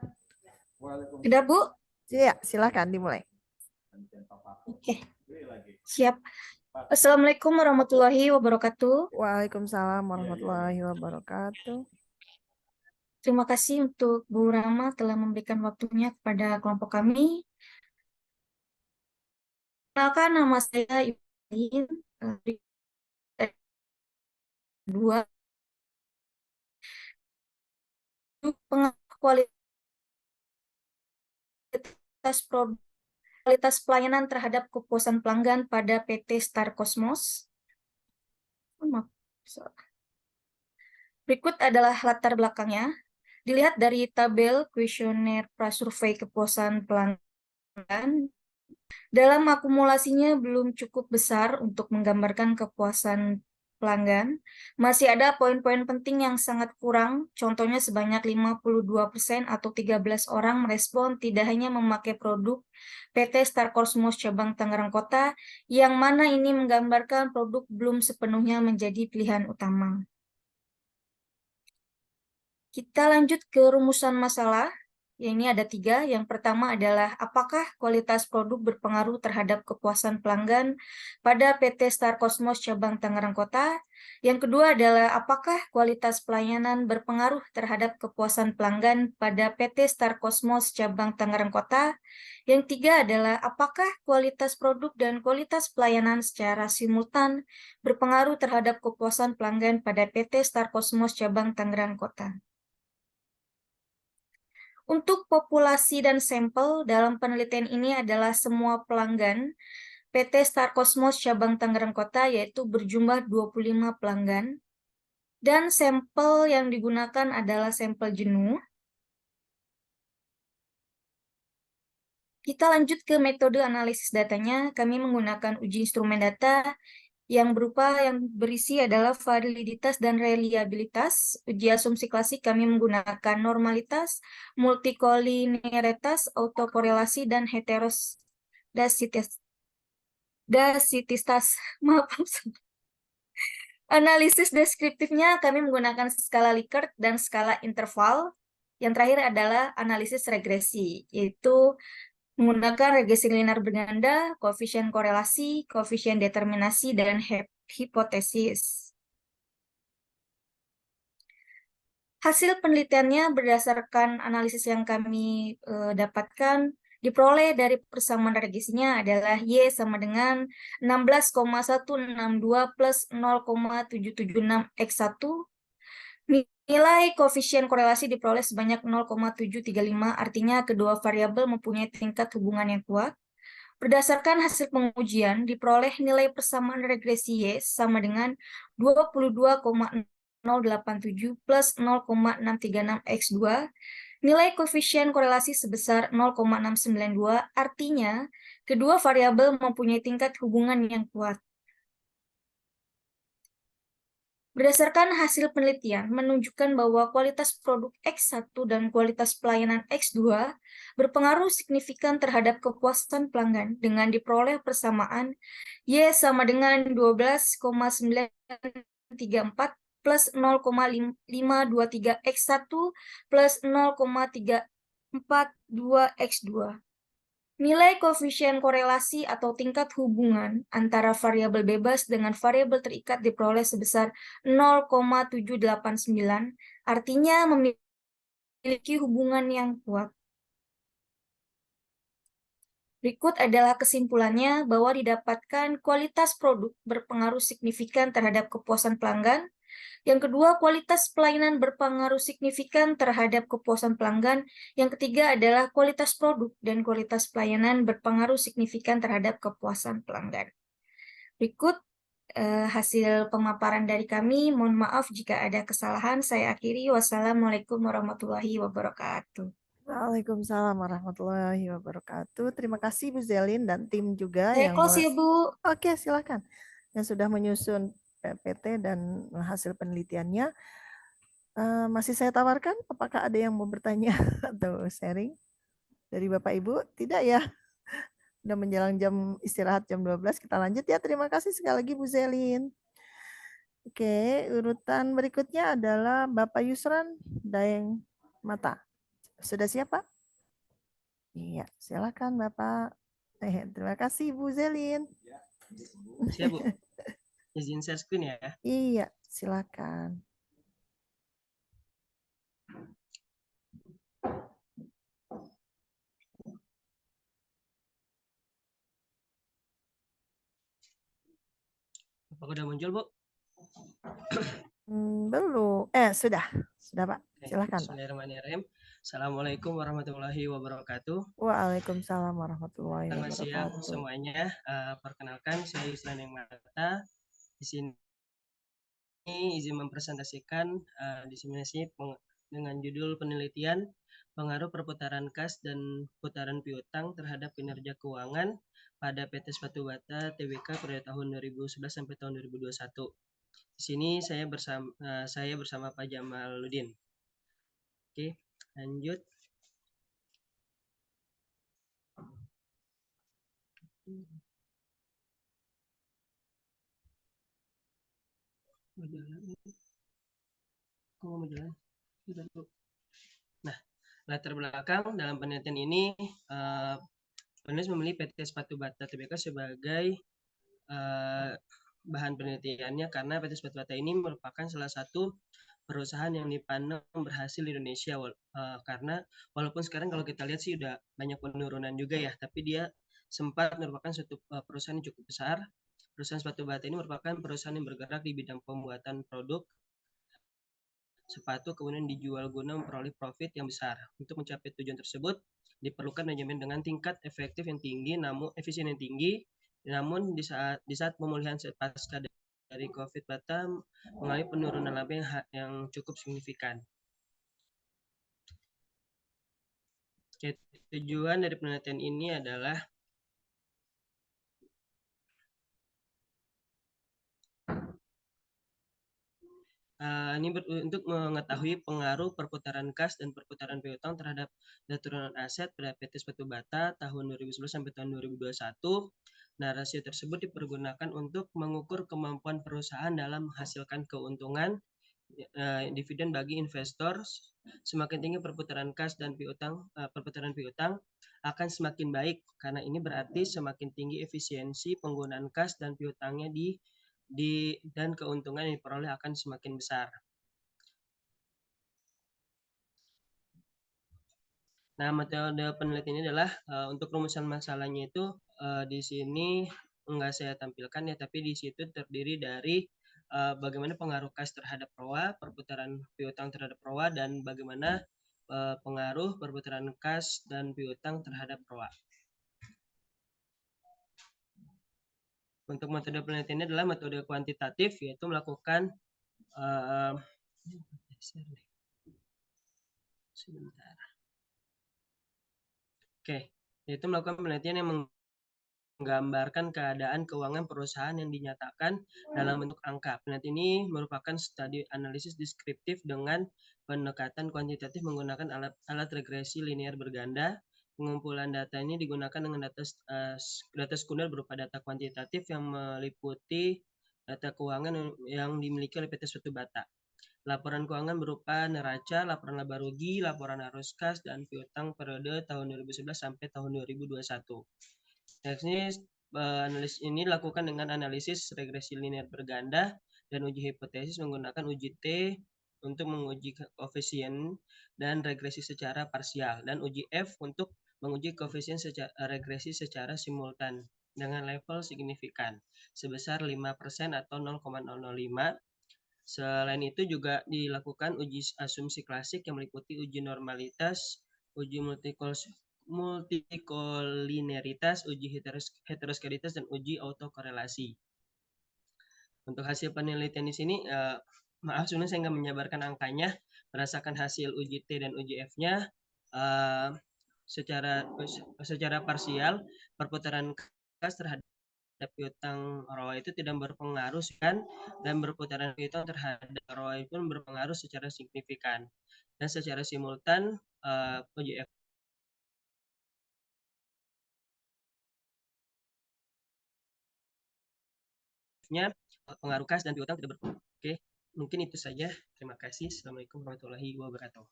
Sudah, Bu? Ya, silakan dimulai. Oke. Siap. Assalamualaikum warahmatullahi wabarakatuh. Waalaikumsalam warahmatullahi wabarakatuh. Terima kasih untuk Bu Rama telah memberikan waktunya kepada kelompok kami. Perkenalkan, nama saya Ibu Ain, dua kualitas pelayanan terhadap kepuasan pelanggan pada PT Star Cosmos. Berikut adalah latar belakangnya. Dilihat dari tabel kuesioner prasurvei kepuasan pelanggan, dalam akumulasinya belum cukup besar untuk menggambarkan kepuasan pelanggan. Masih ada poin-poin penting yang sangat kurang, contohnya sebanyak 52% atau 13 orang merespon tidak hanya memakai produk PT Star Cosmos cabang Tangerang Kota, yang mana ini menggambarkan produk belum sepenuhnya menjadi pilihan utama. Kita lanjut ke rumusan masalah. Ini ada 3. Yang pertama adalah apakah kualitas produk berpengaruh terhadap kepuasan pelanggan pada PT Star Cosmos cabang Tangerang Kota. Yang kedua adalah apakah kualitas pelayanan berpengaruh terhadap kepuasan pelanggan pada PT Star Cosmos cabang Tangerang Kota. Yang tiga adalah apakah kualitas produk dan kualitas pelayanan secara simultan berpengaruh terhadap kepuasan pelanggan pada PT Star Cosmos cabang Tangerang Kota. Untuk populasi dan sampel dalam penelitian ini adalah semua pelanggan PT Star Cosmos cabang Tangerang Kota, yaitu berjumlah 25 pelanggan. Dan sampel yang digunakan adalah sampel jenuh. Kita lanjut ke metode analisis datanya. Kami menggunakan uji instrumen data yang berisi adalah validitas dan reliabilitas. Uji asumsi klasik kami menggunakan normalitas, multikolinearitas, autokorelasi, dan heterodasitas. Maaf. Analisis deskriptifnya kami menggunakan skala Likert dan skala interval. Yang terakhir adalah analisis regresi, yaitu menggunakan regresi linear berganda, koefisien korelasi, koefisien determinasi, dan hipotesis. Hasil penelitiannya berdasarkan analisis yang kami dapatkan, diperoleh dari persamaan regresinya adalah Y sama dengan 16,162 plus 0,776 X1. Nilai koefisien korelasi diperoleh sebanyak 0,735, artinya kedua variabel mempunyai tingkat hubungan yang kuat. Berdasarkan hasil pengujian, diperoleh nilai persamaan regresi Y sama dengan 22,087 plus 0,636 X2. Nilai koefisien korelasi sebesar 0,692, artinya kedua variabel mempunyai tingkat hubungan yang kuat. Berdasarkan hasil penelitian menunjukkan bahwa kualitas produk X1 dan kualitas pelayanan X2 berpengaruh signifikan terhadap kepuasan pelanggan dengan diperoleh persamaan Y sama dengan 12,934 plus 0,523 X1 plus 0,342 X2. Nilai koefisien korelasi atau tingkat hubungan antara variabel bebas dengan variabel terikat diperoleh sebesar 0,789, artinya memiliki hubungan yang kuat. Berikut adalah kesimpulannya bahwa didapatkan kualitas produk berpengaruh signifikan terhadap kepuasan pelanggan. Yang kedua, kualitas pelayanan berpengaruh signifikan terhadap kepuasan pelanggan. Yang ketiga adalah kualitas produk dan kualitas pelayanan berpengaruh signifikan terhadap kepuasan pelanggan. Berikut hasil pemaparan dari kami. Mohon maaf jika ada kesalahan. Saya akhiri. Wassalamualaikum warahmatullahi wabarakatuh. Waalaikumsalam warahmatullahi wabarakatuh. Terima kasih Bu Zelin dan tim juga Saya yang close ya, Bu. Oke, silakan. Yang sudah menyusun PPT dan hasil penelitiannya. Masih saya tawarkan, apakah ada yang mau bertanya atau sharing dari Bapak Ibu? Tidak ya? Udah menjelang jam istirahat jam 12, kita lanjut ya. Terima kasih sekali lagi Bu Zelin. Oke, urutan berikutnya adalah Bapak Yusran Daeng Mata. Sudah siap, Pak? Iya, silakan Bapak. Terima kasih Bu Zelin. Siap, Bu. Izin share screen ya. Iya, silakan. Apakah udah muncul, Bu? Belum. Sudah. Sudah, Pak. Silakan, Pak. Bismillahirrahmanirrahim. Assalamualaikum warahmatullahi wabarakatuh. Waalaikumsalam warahmatullahi Selamat siang wabarakatuh. semuanya. Perkenalkan, saya Yusran Daeng Mata. Di sini izin mempresentasikan diseminasi dengan judul penelitian pengaruh perputaran kas dan putaran piutang terhadap kinerja keuangan pada PT Sepatu Bata Tbk pada tahun 2011 sampai tahun 2021. Di sini saya bersama Pak Jamaluddin. Oke, lanjut. Nah, latar belakang dalam penelitian ini, penulis memilih PT Sepatu Bata Tbk sebagai bahan penelitiannya karena PT Sepatu Bata ini merupakan salah satu perusahaan yang dipandang berhasil di Indonesia, karena walaupun sekarang kalau kita lihat sih udah banyak penurunan juga ya, tapi dia sempat merupakan suatu perusahaan yang cukup besar. Perusahaan Sepatu Bata ini merupakan perusahaan yang bergerak di bidang pembuatan produk sepatu kemudian dijual guna memperoleh profit yang besar. Untuk mencapai tujuan tersebut diperlukan manajemen dengan tingkat efektif yang tinggi, namun efisien yang tinggi. Namun di saat pemulihan pasca dari COVID Bata mengalami penurunan laba yang cukup signifikan. Tujuan dari penelitian ini adalah untuk mengetahui pengaruh perputaran kas dan perputaran piutang terhadap turunan aset pada PT Sepatu Bata tahun 2011 sampai tahun 2021. Nah, rasio tersebut dipergunakan untuk mengukur kemampuan perusahaan dalam menghasilkan keuntungan dividen bagi investor. Semakin tinggi perputaran kas dan perputaran piutang akan semakin baik, karena ini berarti semakin tinggi efisiensi penggunaan kas dan piutangnya dan keuntungan yang diperoleh akan semakin besar. Nah, metode penelitian ini adalah untuk rumusan masalahnya itu di sini enggak saya tampilkan ya, tapi di situ terdiri dari bagaimana pengaruh kas terhadap ROA, perputaran piutang terhadap ROA, dan bagaimana pengaruh perputaran kas dan piutang terhadap ROA. Untuk metode penelitiannya adalah metode kuantitatif, yaitu melakukan sebentar. Oke, yaitu melakukan penelitian yang menggambarkan keadaan keuangan perusahaan yang dinyatakan dalam bentuk angka. Penelitian ini merupakan studi analisis deskriptif dengan pendekatan kuantitatif menggunakan alat regresi linear berganda. Pengumpulan data ini digunakan dengan data sekunder berupa data kuantitatif yang meliputi data keuangan yang dimiliki oleh PT Suatu Bata. Laporan keuangan berupa neraca, laporan laba rugi, laporan arus kas, dan piutang periode tahun 2011 sampai tahun 2021. Analisis ini dilakukan dengan analisis regresi linear berganda dan uji hipotesis menggunakan uji T untuk menguji koefisien dan regresi secara parsial, dan uji F untuk menguji koefisien regresi secara simultan dengan level signifikan sebesar 5% atau 0,005. Selain itu juga dilakukan uji asumsi klasik yang meliputi uji normalitas, uji multikolineritas, uji heteroskeditas, dan uji autokorelasi. Untuk hasil penelitian di sini, maaf sebenarnya saya nggak menjabarkan angkanya. Berdasarkan hasil uji T dan uji F-nya, secara parsial perputaran kas terhadap piutang ROA itu tidak berpengaruh kan, dan perputaran piutang terhadap ROA itu berpengaruh secara signifikan, dan secara simultan uji F-nya pengaruh kas dan piutang tidak berpengaruh. Oke, mungkin itu saja. Terima kasih. Assalamualaikum warahmatullahi wabarakatuh.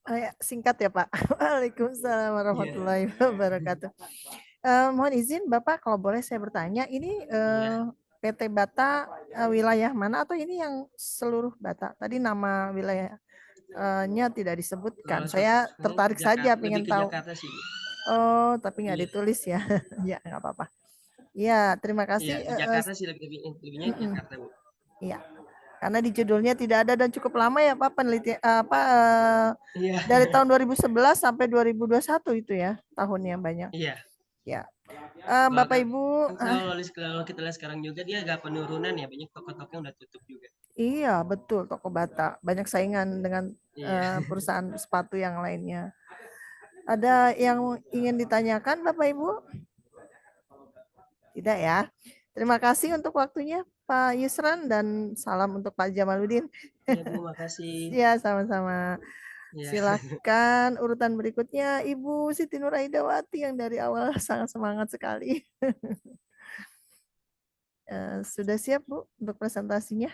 Ya, singkat ya Pak. Waalaikumsalam warahmatullahi wabarakatuh. Mohon izin Bapak, kalau boleh saya bertanya, ini PT Bata wilayah mana, atau ini yang seluruh Bata? Tadi nama wilayahnya tidak disebutkan. Saya tertarik saja pengen tahu. Jakarta sih. Oh, tapi nggak ditulis ya. Ya, nggak apa-apa. Ya, terima kasih. Iya, di Jakarta sih lebihnya Jakarta, Bu. Iya. Karena di judulnya tidak ada dan cukup lama ya Pak penelitian Iya. dari tahun 2011 sampai 2021 itu ya tahunnya banyak. Iya. Ya. Bapak Ibu, kalau kita lihat sekarang juga dia agak penurunan ya, banyak toko-tokonya udah tutup juga. iya betul, toko Bata banyak saingan dengan perusahaan sepatu yang lainnya. Ada yang ingin ditanyakan Bapak Ibu? Tidak ya. Terima kasih untuk waktunya Pak Yusran, dan salam untuk Pak Jamaluddin. Ya Bu, makasih. Ya, sama-sama. Ya. Silakan urutan berikutnya Ibu Siti Nur Aidawati yang dari awal sangat semangat sekali. Sudah siap Bu untuk presentasinya?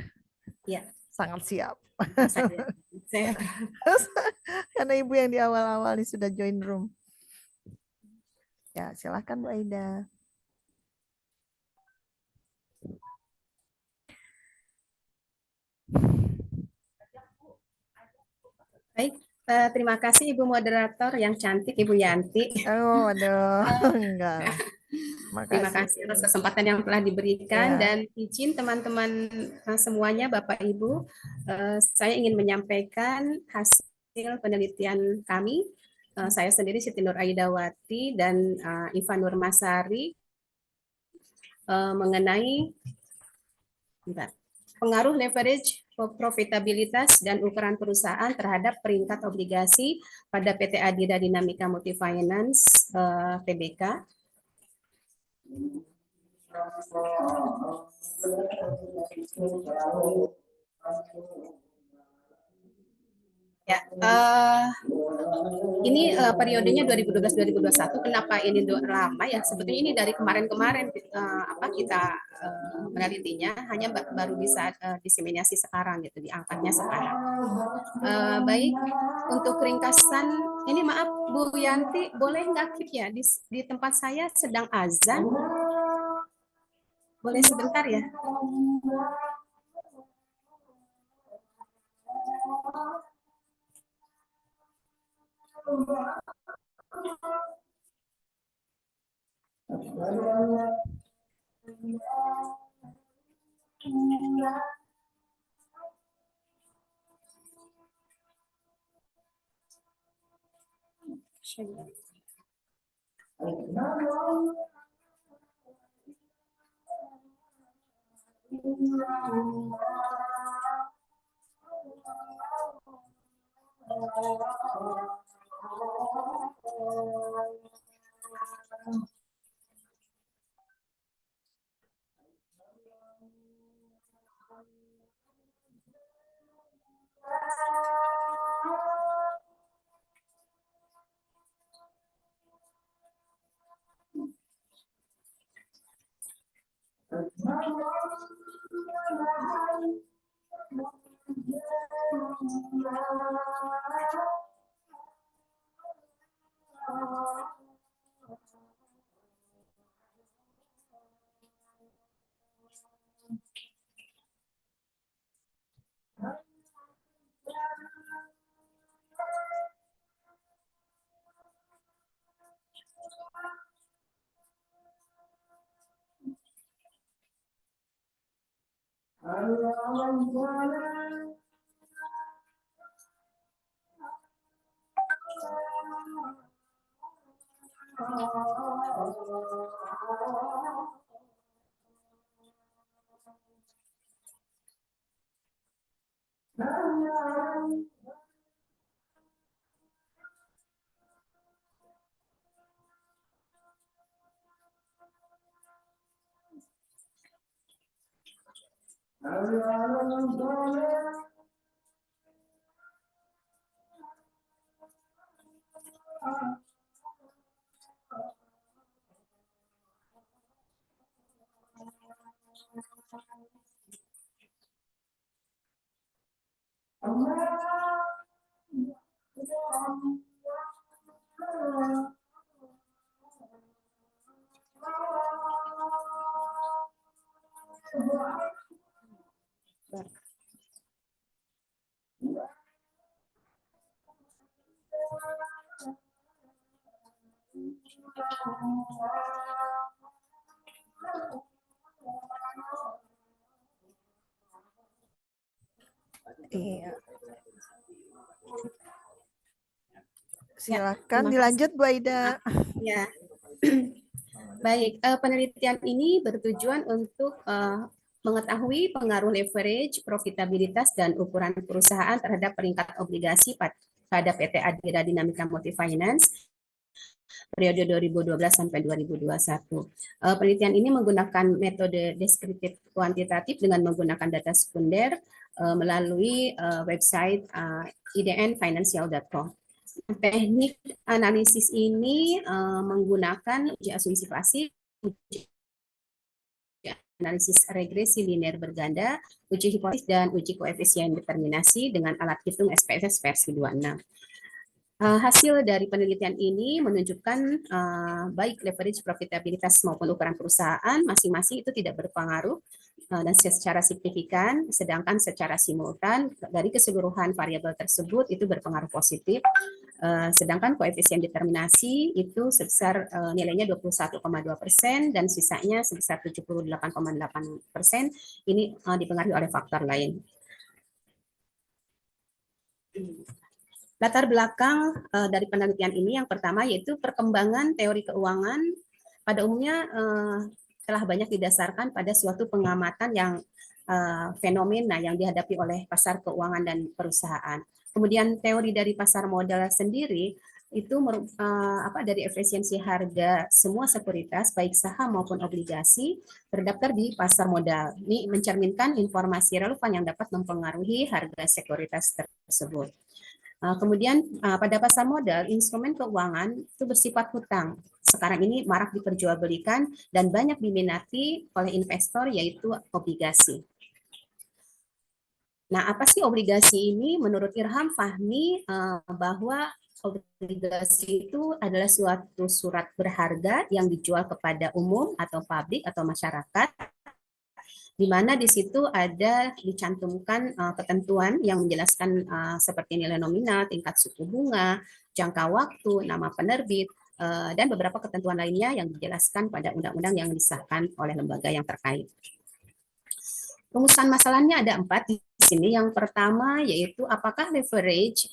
Ya. Sangat siap. Saya. Karena Ibu yang di awal-awal ini sudah join room. Ya, silakan Bu Aida. Baik, terima kasih Ibu Moderator yang cantik, Ibu Yanti. Oh, aduh, enggak. Terima kasih atas kesempatan yang telah diberikan, dan izin teman-teman semuanya, Bapak Ibu, saya ingin menyampaikan hasil penelitian kami. Saya sendiri Siti Nur Aidawati dan Iva Nur Masari mengenai pengaruh leverage, profitabilitas, dan ukuran perusahaan terhadap peringkat obligasi pada PT Adira Dinamika Multifinance Tbk. Ya, ini periodenya 2012-2021. Kenapa ini lama ya? Sebetulnya ini dari kemarin-kemarin kita menelitinya, hanya baru bisa diseminasi sekarang gitu, diangkatnya sekarang. Baik, untuk ringkasan, ini maaf Bu Yanti, boleh nggak keep ya? Di tempat saya sedang azan. Boleh sebentar ya? Iya. Ya, Silakan terima dilanjut Bu Aida. Ya, baik. Penelitian ini bertujuan untuk mengetahui pengaruh leverage, profitabilitas, dan ukuran perusahaan terhadap peringkat obligasi pada PT Adira Dinamika Multifinance periode 2012 sampai 2021. Penelitian ini menggunakan metode deskriptif kuantitatif dengan menggunakan data sekunder melalui website idnfinancial.com. Teknik analisis ini menggunakan uji asumsi klasik, uji analisis regresi linear berganda, uji hipotesis, dan uji koefisien determinasi dengan alat hitung SPSS versi 26. Hasil dari penelitian ini menunjukkan baik leverage profitabilitas maupun ukuran perusahaan masing-masing itu tidak berpengaruh dan secara signifikan, sedangkan secara simultan dari keseluruhan variabel tersebut itu berpengaruh positif. Sedangkan koefisien determinasi itu sebesar nilainya 21,2% dan sisanya sebesar 78,8%. Ini dipengaruhi oleh faktor lain. Latar belakang dari penelitian ini yang pertama yaitu perkembangan teori keuangan pada umumnya telah banyak didasarkan pada suatu pengamatan yang fenomena yang dihadapi oleh pasar keuangan dan perusahaan. Kemudian teori dari pasar modal sendiri itu dari efisiensi harga semua sekuritas baik saham maupun obligasi terdaftar di pasar modal. Ini mencerminkan informasi relevan yang dapat mempengaruhi harga sekuritas tersebut. Kemudian pada pasar modal, instrumen keuangan itu bersifat hutang. Sekarang ini marak diperjualbelikan dan banyak diminati oleh investor, yaitu obligasi. Nah, apa sih obligasi ini? Menurut Irham Fahmi, bahwa obligasi itu adalah suatu surat berharga yang dijual kepada umum atau publik atau masyarakat, di mana di situ ada dicantumkan ketentuan yang menjelaskan seperti nilai nominal, tingkat suku bunga, jangka waktu, nama penerbit, dan beberapa ketentuan lainnya yang dijelaskan pada undang-undang yang disahkan oleh lembaga yang terkait. Rumusan masalahnya ada 4 di sini. Yang pertama yaitu apakah leverage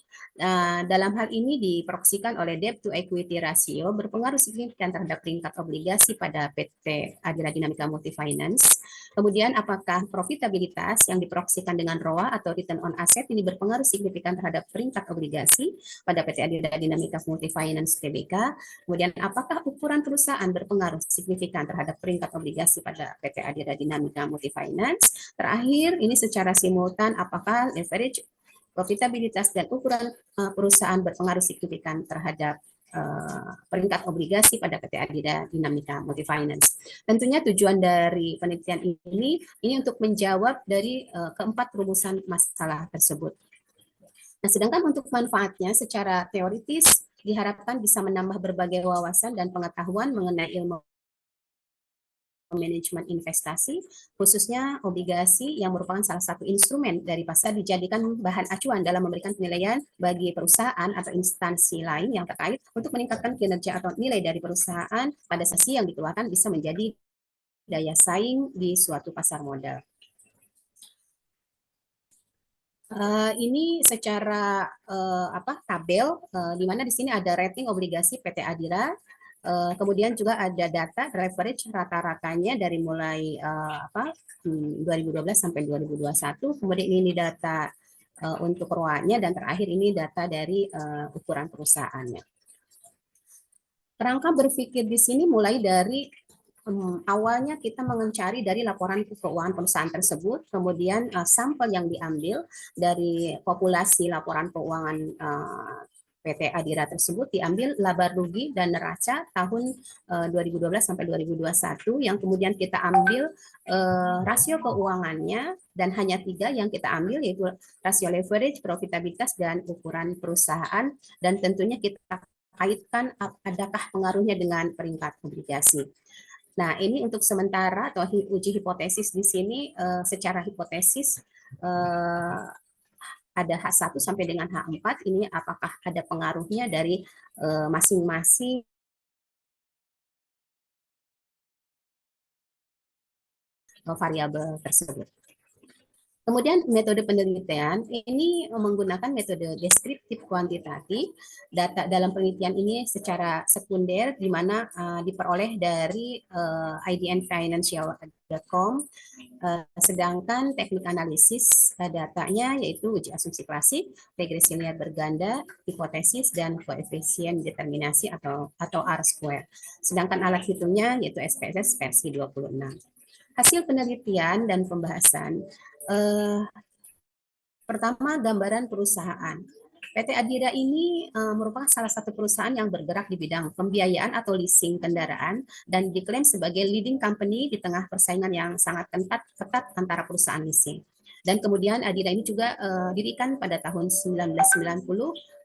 dalam hal ini diproksikan oleh debt to equity ratio berpengaruh signifikan terhadap peringkat obligasi pada PT Adira Dinamika Multifinance. Kemudian apakah profitabilitas yang diproksikan dengan ROA atau return on asset ini berpengaruh signifikan terhadap peringkat obligasi pada PT Adira Dinamika Multifinance Tbk. Kemudian apakah ukuran perusahaan berpengaruh signifikan terhadap peringkat obligasi pada PT Adira Dinamika Multifinance. Terakhir, ini secara simultan apakah leverage, profitabilitas, dan ukuran perusahaan berpengaruh signifikan terhadap peringkat obligasi pada PT Adira Dinamika Multifinance. Tentunya tujuan dari penelitian ini untuk menjawab dari keempat rumusan masalah tersebut. Nah, sedangkan untuk manfaatnya secara teoritis diharapkan bisa menambah berbagai wawasan dan pengetahuan mengenai ilmu manajemen investasi, khususnya obligasi yang merupakan salah satu instrumen dari pasar dijadikan bahan acuan dalam memberikan penilaian bagi perusahaan atau instansi lain yang terkait untuk meningkatkan kinerja atau nilai dari perusahaan pada sesi yang dikeluarkan bisa menjadi daya saing di suatu pasar modal. Ini secara tabel di mana di sini ada rating obligasi PT Adira. Kemudian juga ada data leverage rata-ratanya dari mulai 2012 sampai 2021. Kemudian ini data untuk ROA-nya dan terakhir ini data dari ukuran perusahaannya. Kerangka berpikir di sini mulai dari awalnya kita mencari dari laporan keuangan perusahaan tersebut, kemudian sampel yang diambil dari populasi laporan keuangan PT Adira tersebut diambil laba rugi dan neraca tahun 2012 sampai 2021 yang kemudian kita ambil rasio keuangannya dan hanya 3 yang kita ambil yaitu rasio leverage, profitabilitas, dan ukuran perusahaan, dan tentunya kita kaitkan adakah pengaruhnya dengan peringkat obligasi. Nah, ini untuk sementara atau uji hipotesis di sini secara hipotesis ada H1 sampai dengan H4, ini apakah ada pengaruhnya dari masing-masing variabel tersebut. Kemudian metode penelitian ini menggunakan metode deskriptif kuantitatif. Data dalam penelitian ini secara sekunder di mana diperoleh dari idnfinancial.com. Sedangkan teknik analisis datanya yaitu uji asumsi klasik, regresi linear berganda, hipotesis, dan koefisien determinasi atau R-square. Sedangkan alat hitungnya yaitu SPSS versi 26. Hasil penelitian dan pembahasan. Pertama, gambaran perusahaan. PT Adira ini merupakan salah satu perusahaan yang bergerak di bidang pembiayaan atau leasing kendaraan dan diklaim sebagai leading company di tengah persaingan yang sangat ketat antara perusahaan leasing. Dan kemudian Adira ini juga didirikan pada tahun 1990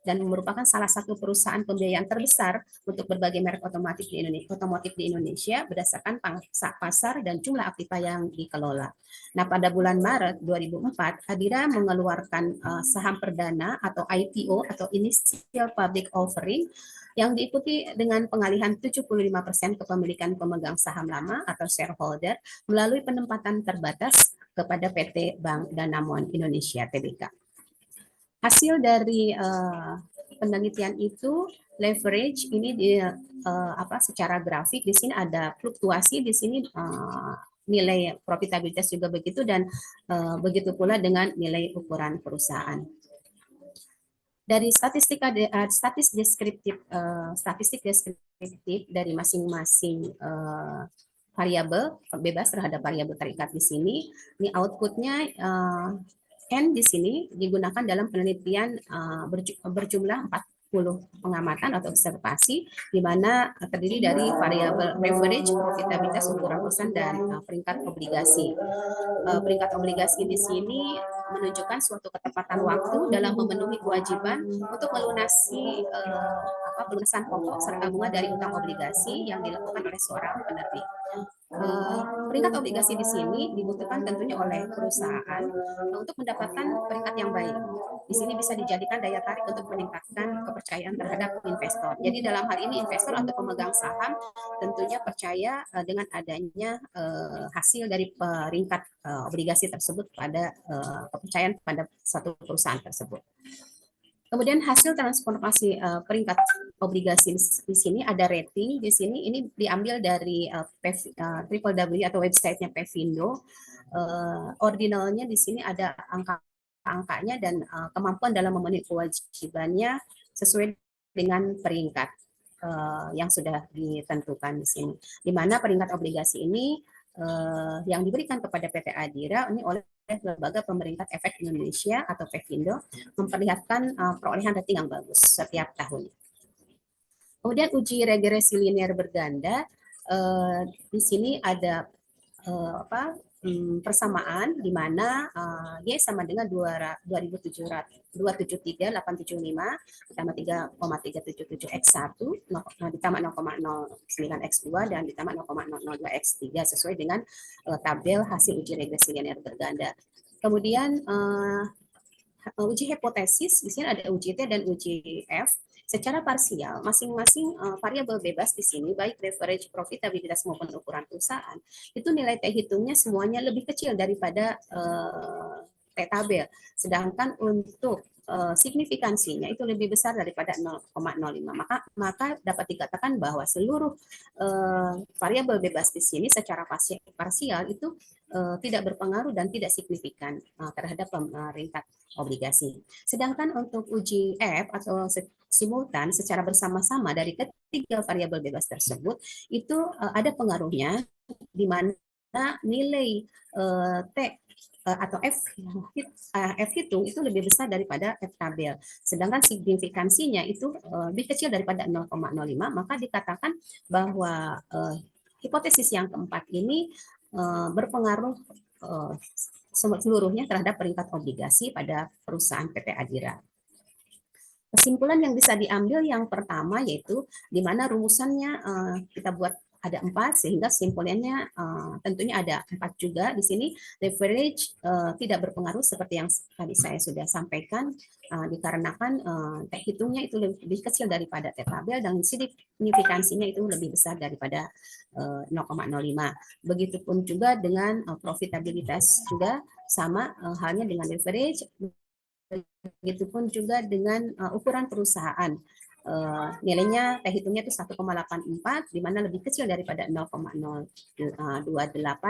dan merupakan salah satu perusahaan pembiayaan terbesar untuk berbagai merek otomotif di Indonesia berdasarkan pangsa pasar dan jumlah aktiva yang dikelola. Nah, pada bulan Maret 2004, Adira mengeluarkan saham perdana atau IPO atau Initial Public Offering yang diikuti dengan pengalihan 75% kepemilikan pemegang saham lama atau shareholder melalui penempatan terbatas kepada PT Bank Danamon Indonesia Tbk. Hasil dari penelitian itu leverage ini secara grafik di sini ada fluktuasi di sini nilai profitabilitas juga begitu dan begitu pula dengan nilai ukuran perusahaan. Dari statistik deskriptif dari masing-masing variabel bebas terhadap variabel terikat di sini, ini outputnya N di sini digunakan dalam penelitian berjumlah 40 pengamatan atau observasi, di mana terdiri dari variabel leverage, profitabilitas, ukuran perusahaan, dan peringkat obligasi. Peringkat obligasi di sini menunjukkan suatu ketepatan waktu dalam memenuhi kewajiban untuk melunasi pelunasan pokok serta bunga dari utang obligasi yang dilakukan oleh seorang penerbit. Peringkat obligasi di sini dibutuhkan tentunya oleh perusahaan untuk mendapatkan peringkat yang baik. Di sini bisa dijadikan daya tarik untuk meningkatkan kepercayaan terhadap investor. Jadi dalam hal ini investor atau pemegang saham tentunya percaya dengan adanya hasil dari peringkat obligasi tersebut pada kepercayaan pada suatu perusahaan tersebut. Kemudian hasil transformasi peringkat obligasi di sini ada rating di sini, ini diambil dari www atau websitenya Pevindo. Ordinalnya di sini ada angkanya dan kemampuan dalam memenuhi kewajibannya sesuai dengan peringkat yang sudah ditentukan di sini. Di mana peringkat obligasi ini yang diberikan kepada PT Adira ini oleh Lembaga Pemeringkat Efek Indonesia atau Pevindo memperlihatkan perolehan rating yang bagus setiap tahun. Kemudian uji regresi linear berganda, di sini ada persamaan di mana Y sama dengan 273,875 ditambah 3,377 X1 ditambah 0,09 X2 dan ditambah 0,002 X3 sesuai dengan tabel hasil uji regresi linear berganda. Kemudian uji hipotesis, di sini ada uji T dan uji F. Secara parsial, masing-masing variabel bebas di sini, baik leverage, profitabilitas maupun ukuran perusahaan, itu nilai T hitungnya semuanya lebih kecil daripada T tabel. Sedangkan untuk signifikansinya itu lebih besar daripada 0,05. Maka dapat dikatakan bahwa seluruh variabel bebas di sini secara parsial itu tidak berpengaruh dan tidak signifikan terhadap peringkat obligasi. Sedangkan untuk uji F atau simultan secara bersama-sama dari ketiga variabel bebas tersebut itu ada pengaruhnya di mana nilai T atau F hitung itu lebih besar daripada F tabel. Sedangkan signifikansinya itu lebih kecil daripada 0,05, maka dikatakan bahwa hipotesis yang keempat ini berpengaruh seluruhnya terhadap peringkat obligasi pada perusahaan PT Adira. Kesimpulan yang bisa diambil yang pertama yaitu di mana rumusannya kita buat ada 4 sehingga kesimpulannya tentunya ada 4 juga di sini. Leverage tidak berpengaruh seperti yang tadi saya sudah sampaikan dikarenakan T hitungnya itu lebih kecil daripada T tabel dan signifikansinya itu lebih besar daripada 0,05. Begitupun juga dengan profitabilitas juga sama halnya dengan leverage. Begitupun juga dengan ukuran perusahaan. Nilainya T hitungnya itu 1,84 di mana lebih kecil daripada 0,028,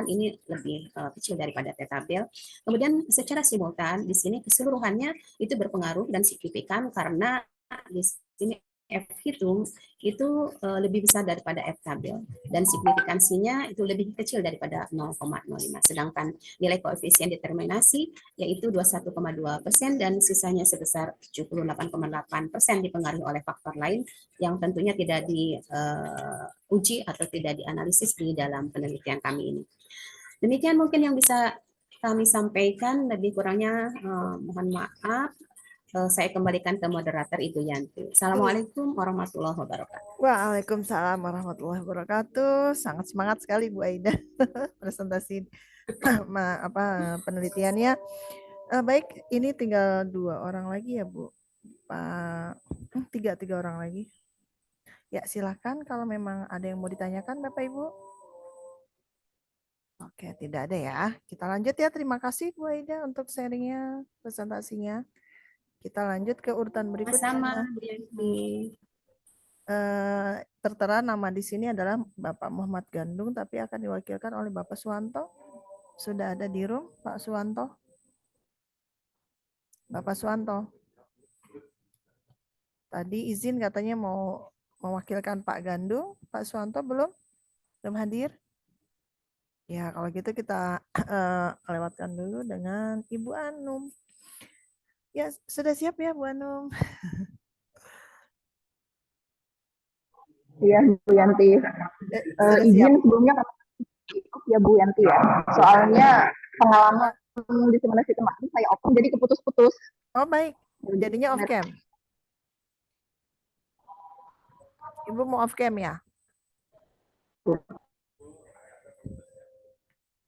ini lebih kecil daripada T tabel. Kemudian secara simultan di sini keseluruhannya itu berpengaruh dan signifikan karena di sini F hitung itu lebih besar daripada F tabel dan signifikansinya itu lebih kecil daripada 0,05. Sedangkan nilai koefisien determinasi yaitu 21,2% dan sisanya sebesar 78,8% dipengaruhi oleh faktor lain yang tentunya tidak diuji atau tidak dianalisis di dalam penelitian kami ini. Demikian mungkin yang bisa kami sampaikan, lebih kurangnya mohon maaf. Saya kembalikan ke moderator Ibu Yanti. Assalamualaikum warahmatullahi wabarakatuh. Waalaikumsalam warahmatullahi wabarakatuh. Sangat semangat sekali Bu Aida presentasi penelitiannya. Baik, ini tinggal 2 orang lagi ya Bu. Tiga orang lagi. Ya silakan kalau memang ada yang mau ditanyakan Bapak Ibu. Oke, tidak ada ya. Kita lanjut ya. Terima kasih Bu Aida untuk sharingnya, presentasinya. Kita lanjut ke urutan berikutnya. Sama, Bu Yanti. Tertera nama di sini adalah Bapak Muhammad Gandung, tapi akan diwakilkan oleh Bapak Suwanto. Sudah ada di room, Pak Suwanto. Bapak Suwanto. Tadi izin katanya mau mewakilkan Pak Gandung. Pak Suwanto belum hadir? Ya, kalau gitu kita lewatkan dulu dengan Ibu Anum. Ya, sudah siap ya, Bu Anum? Iya, Bu Yanti. Sudah siap. Izin sebelumnya ya Bu Yanti ya. Soalnya pengalaman di simulasi kemarin saya open jadi keputus-putus. Oh, baik. Jadinya off cam. Ibu mau off cam ya?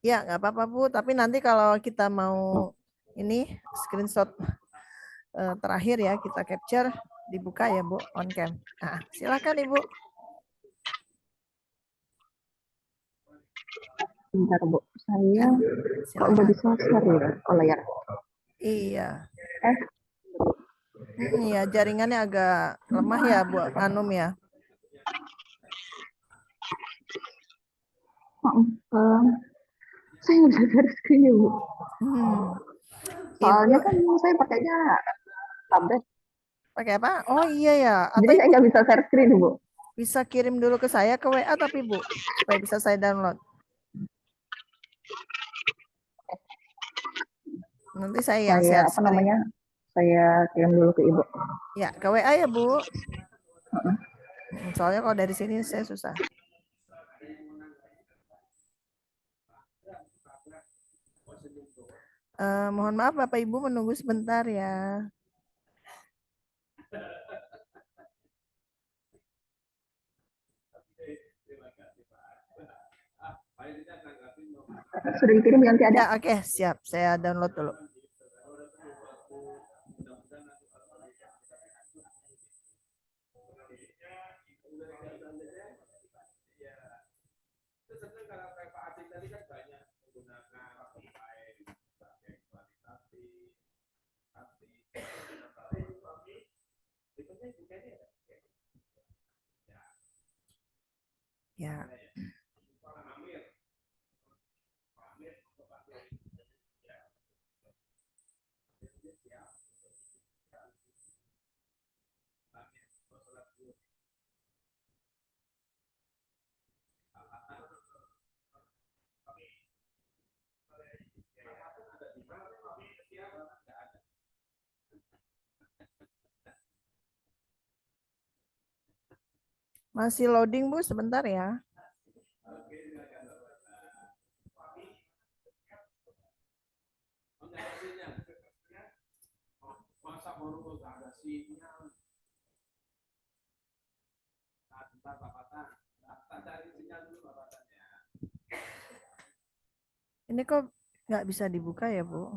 Ya, nggak apa-apa Bu. Tapi nanti kalau kita mau ini screenshot terakhir ya, kita capture, dibuka ya Bu, on cam. Nah, silakan Ibu. Bentar Bu, saya kok Silakan. udah bisa share ya layar? Iya. Iya, jaringannya agak lemah ya Bu Anum ya. Saya nggak bisa share screen ya Bu. Soalnya Ibu kan saya pakainya tablet. pakai apa? Oh iya ya. Atau Jadi saya Ibu nggak bisa share screen Bu. bisa kirim dulu ke saya ke WA tapi Bu, supaya bisa saya download. Nanti saya yang Saya share apa screen. namanya? Saya kirim dulu ke Ibu. Ya, ke WA ya Bu. Soalnya kalau dari sini saya susah. Mohon maaf Bapak Ibu menunggu sebentar ya. Sudah dikirim nanti ada. Ya, oke, siap. Saya download dulu. Ya. Masih loading Bu, sebentar ya. Ini kok nggak bisa dibuka ya Bu?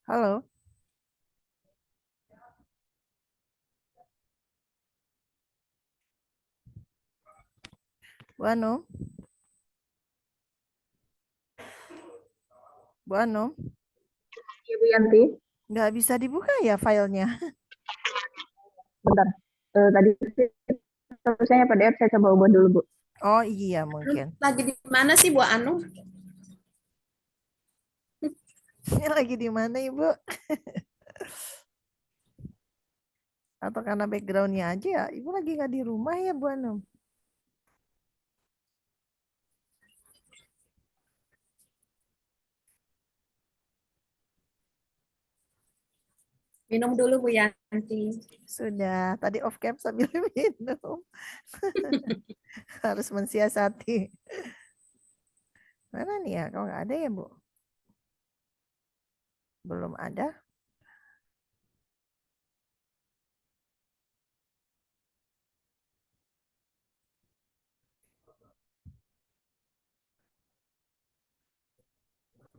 Halo. Bu Anum. Bu Anum. Ya Bu Yanti. Nggak bisa dibuka ya filenya. Bentar. Tadi saya PDF saya coba ubah dulu Bu. Oh iya mungkin. Lagi di mana sih Bu Anu? Ini lagi di mana Ibu? Atau karena backgroundnya aja ya? Ibu lagi nggak di rumah ya Bu Anum? Minum dulu Bu Yanti. Sudah, tadi off cam sambil minum. Harus mensiasati. Mana nih ya? Kalau nggak ada ya Bu? Belum ada.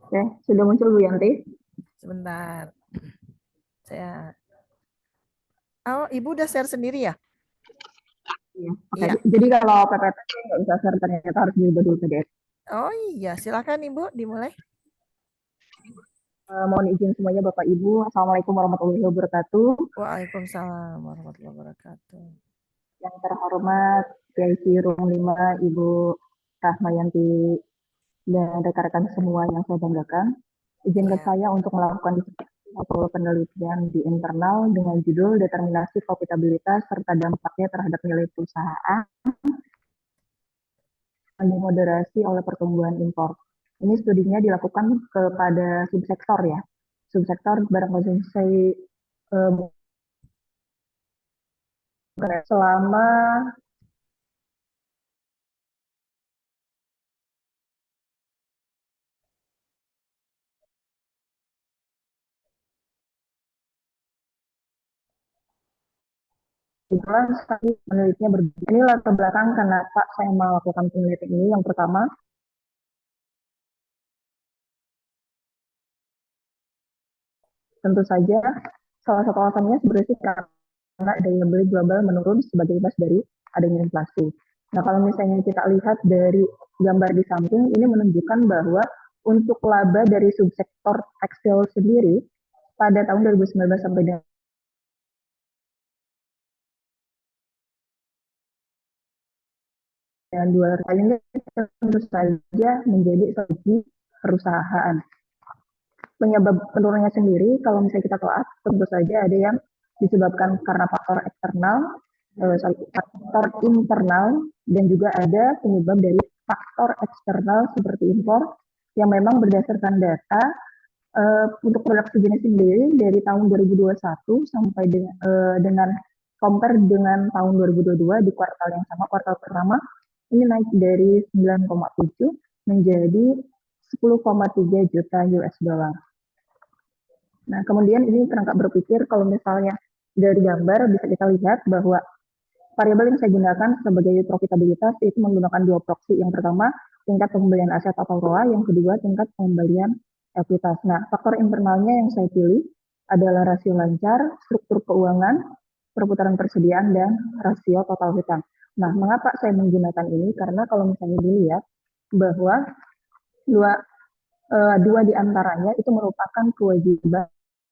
Oke, sudah muncul Bu Yanti. Sebentar. Saya. Oh, Ibu udah share sendiri ya? Iya. Oke, Iya. jadi kalau PPT nggak bisa share, ternyata harus diubah dulu PDF. Oh iya, silakan Ibu dimulai. Mohon izin semuanya Bapak Ibu. Assalamualaikum warahmatullahi wabarakatuh. Waalaikumsalam warahmatullahi wabarakatuh. Yang terhormat PIC Room 5 Ibu Rahmayanti dan rekan-rekan semua yang saya banggakan. Izinkan Ya. saya untuk melakukan diskusi atau penelitian di internal dengan judul determinasi profitabilitas serta dampaknya terhadap nilai perusahaan yang dimoderasi oleh pertumbuhan impor. Ini studinya dilakukan kepada subsektor ya. Subsektor barang konsumsi selama kebetulan tadi penelitiannya berbeda. Ini latar belakang kenapa saya melakukan penelitian ini. Yang pertama, tentu saja salah satu alasannya sebenarnya karena daya beli global menurun sebagai imbas dari adanya inflasi. Nah, kalau misalnya kita lihat dari gambar di samping, ini menunjukkan bahwa untuk laba dari subsektor tekstil sendiri pada tahun 2019 sampai dengan dua kalinya tentu saja menjadi strategi perusahaan. Penyebab penurunannya sendiri, kalau misalnya kita telah, tentu saja ada yang disebabkan karena faktor eksternal, faktor internal, dan juga ada penyebab dari faktor eksternal seperti impor yang memang berdasarkan data untuk produk sejenis sendiri dari tahun 2021 sampai dengan compare dengan tahun 2022 di kuartal yang sama, kuartal pertama ini naik dari 9,7 menjadi 10,3 juta US dollar. Nah, kemudian ini kerangka berpikir kalau misalnya dari gambar bisa kita lihat bahwa variabel yang saya gunakan sebagai profitabilitas itu menggunakan dua proksi. Yang pertama, tingkat pengembalian aset atau ROA, yang kedua, tingkat pengembalian ekuitas. Nah, faktor internalnya yang saya pilih adalah rasio lancar, struktur keuangan, perputaran persediaan, dan rasio total hutang. Nah, mengapa saya menggunakan ini? Karena kalau misalnya dilihat bahwa dua di antaranya itu merupakan kewajiban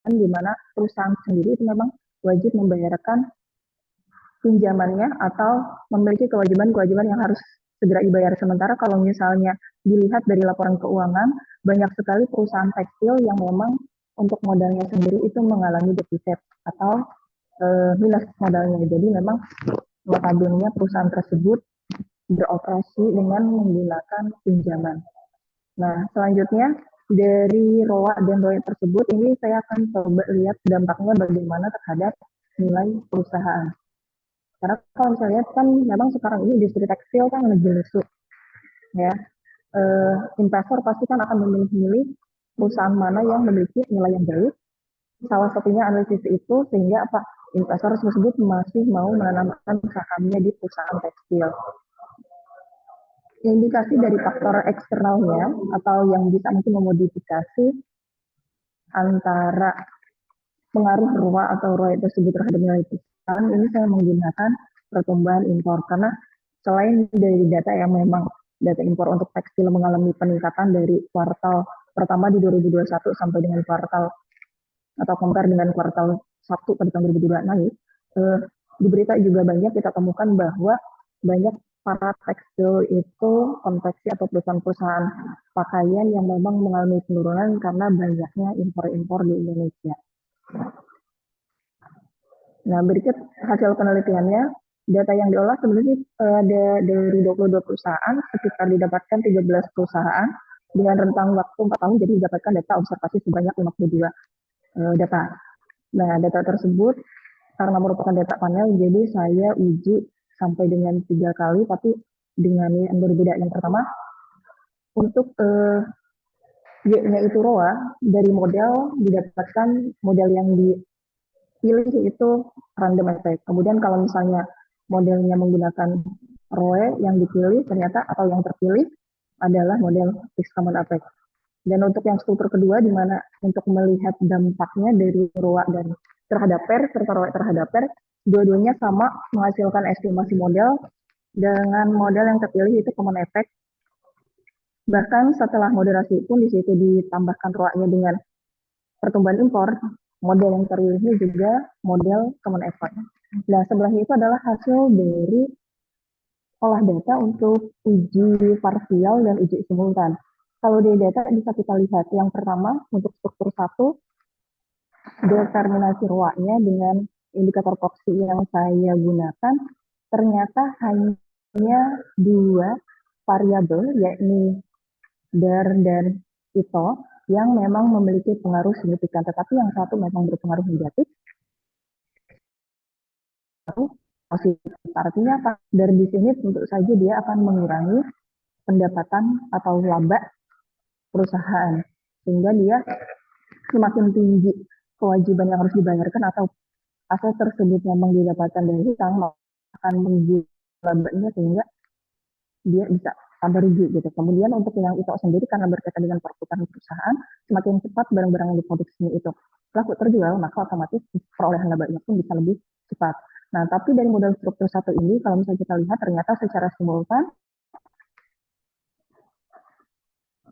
di mana perusahaan sendiri itu memang wajib membayarkan pinjamannya atau memiliki kewajiban-kewajiban yang harus segera dibayar. Sementara kalau misalnya dilihat dari laporan keuangan, banyak sekali perusahaan tekstil yang memang untuk modalnya sendiri itu mengalami defisit atau minus modalnya. Jadi memang notabene perusahaan tersebut beroperasi dengan menggunakan pinjaman. Nah, selanjutnya dari ROA dan ROE tersebut, ini saya akan coba lihat dampaknya bagaimana terhadap nilai perusahaan. Karena kalau misalnya lihat kan memang sekarang ini industri tekstil kan lagi lesu, ya. Investor pasti kan akan memilih perusahaan mana yang memiliki nilai yang baik. Salah satunya analisis itu sehingga investor tersebut masih mau menanamkan sahamnya di perusahaan tekstil. Indikasi dari faktor eksternalnya atau yang bisa mungkin memodifikasi antara pengaruh ROA atau ROE tersebut terhadap nilai perusahaan, ini saya menggunakan pertumbuhan impor karena selain dari data yang memang data impor untuk tekstil mengalami peningkatan dari kuartal pertama di 2021 sampai dengan kuartal atau compare dengan kuartal 1 pada tahun 2022 naik, di berita juga banyak kita temukan bahwa banyak para tekstil itu konveksi atau perusahaan-perusahaan pakaian yang memang mengalami penurunan karena banyaknya impor-impor di Indonesia. Nah, berikut hasil penelitiannya. Data yang diolah sebenarnya ada dari 22 perusahaan, sekitar didapatkan 13 perusahaan dengan rentang waktu 4 tahun, jadi didapatkan data observasi sebanyak 52 data. Nah, data tersebut karena merupakan data panel, jadi saya uji sampai dengan 3 kali, tapi dengan yang berbeda. Yang pertama, untuk Y-nya itu ROA, dari model didapatkan model yang dipilih itu random effect. Kemudian kalau misalnya modelnya menggunakan ROE, yang dipilih ternyata atau yang terpilih adalah model fixed common effect. Dan untuk yang struktur kedua, di mana untuk melihat dampaknya dari ROA dan terhadap PER serta ROE terhadap PER, dua-duanya sama menghasilkan estimasi model dengan model yang terpilih itu common effect. Bahkan setelah moderasi pun di situ ditambahkan ROA-nya dengan pertumbuhan impor, model yang terpilih juga model common effect. Nah, sebelahnya itu adalah hasil dari olah data untuk uji parsial dan uji simultan. Kalau di data bisa kita lihat yang pertama untuk struktur 1, determinasi ROA-nya dengan indikator proxy yang saya gunakan ternyata hanya 2 variabel, yakni DAR dan ITO, yang memang memiliki pengaruh signifikan, tetapi yang satu memang berpengaruh negatif, positif. Artinya apa? Dari di sini tentu saja dia akan mengurangi pendapatan atau laba perusahaan, sehingga dia semakin tinggi kewajiban yang harus dibayarkan atau aset tersebut memang didapatkan dari hutang, akan menggiur labanya sehingga dia bisa tambah rugi gitu. Kemudian untuk yang itu sendiri karena berkaitan dengan perputaran perusahaan, semakin cepat barang-barang yang diproduksi itu laku terjual, maka otomatis perolehan labanya pun bisa lebih cepat. Nah, tapi dari model struktur 1 ini, kalau misalnya kita lihat ternyata secara simultan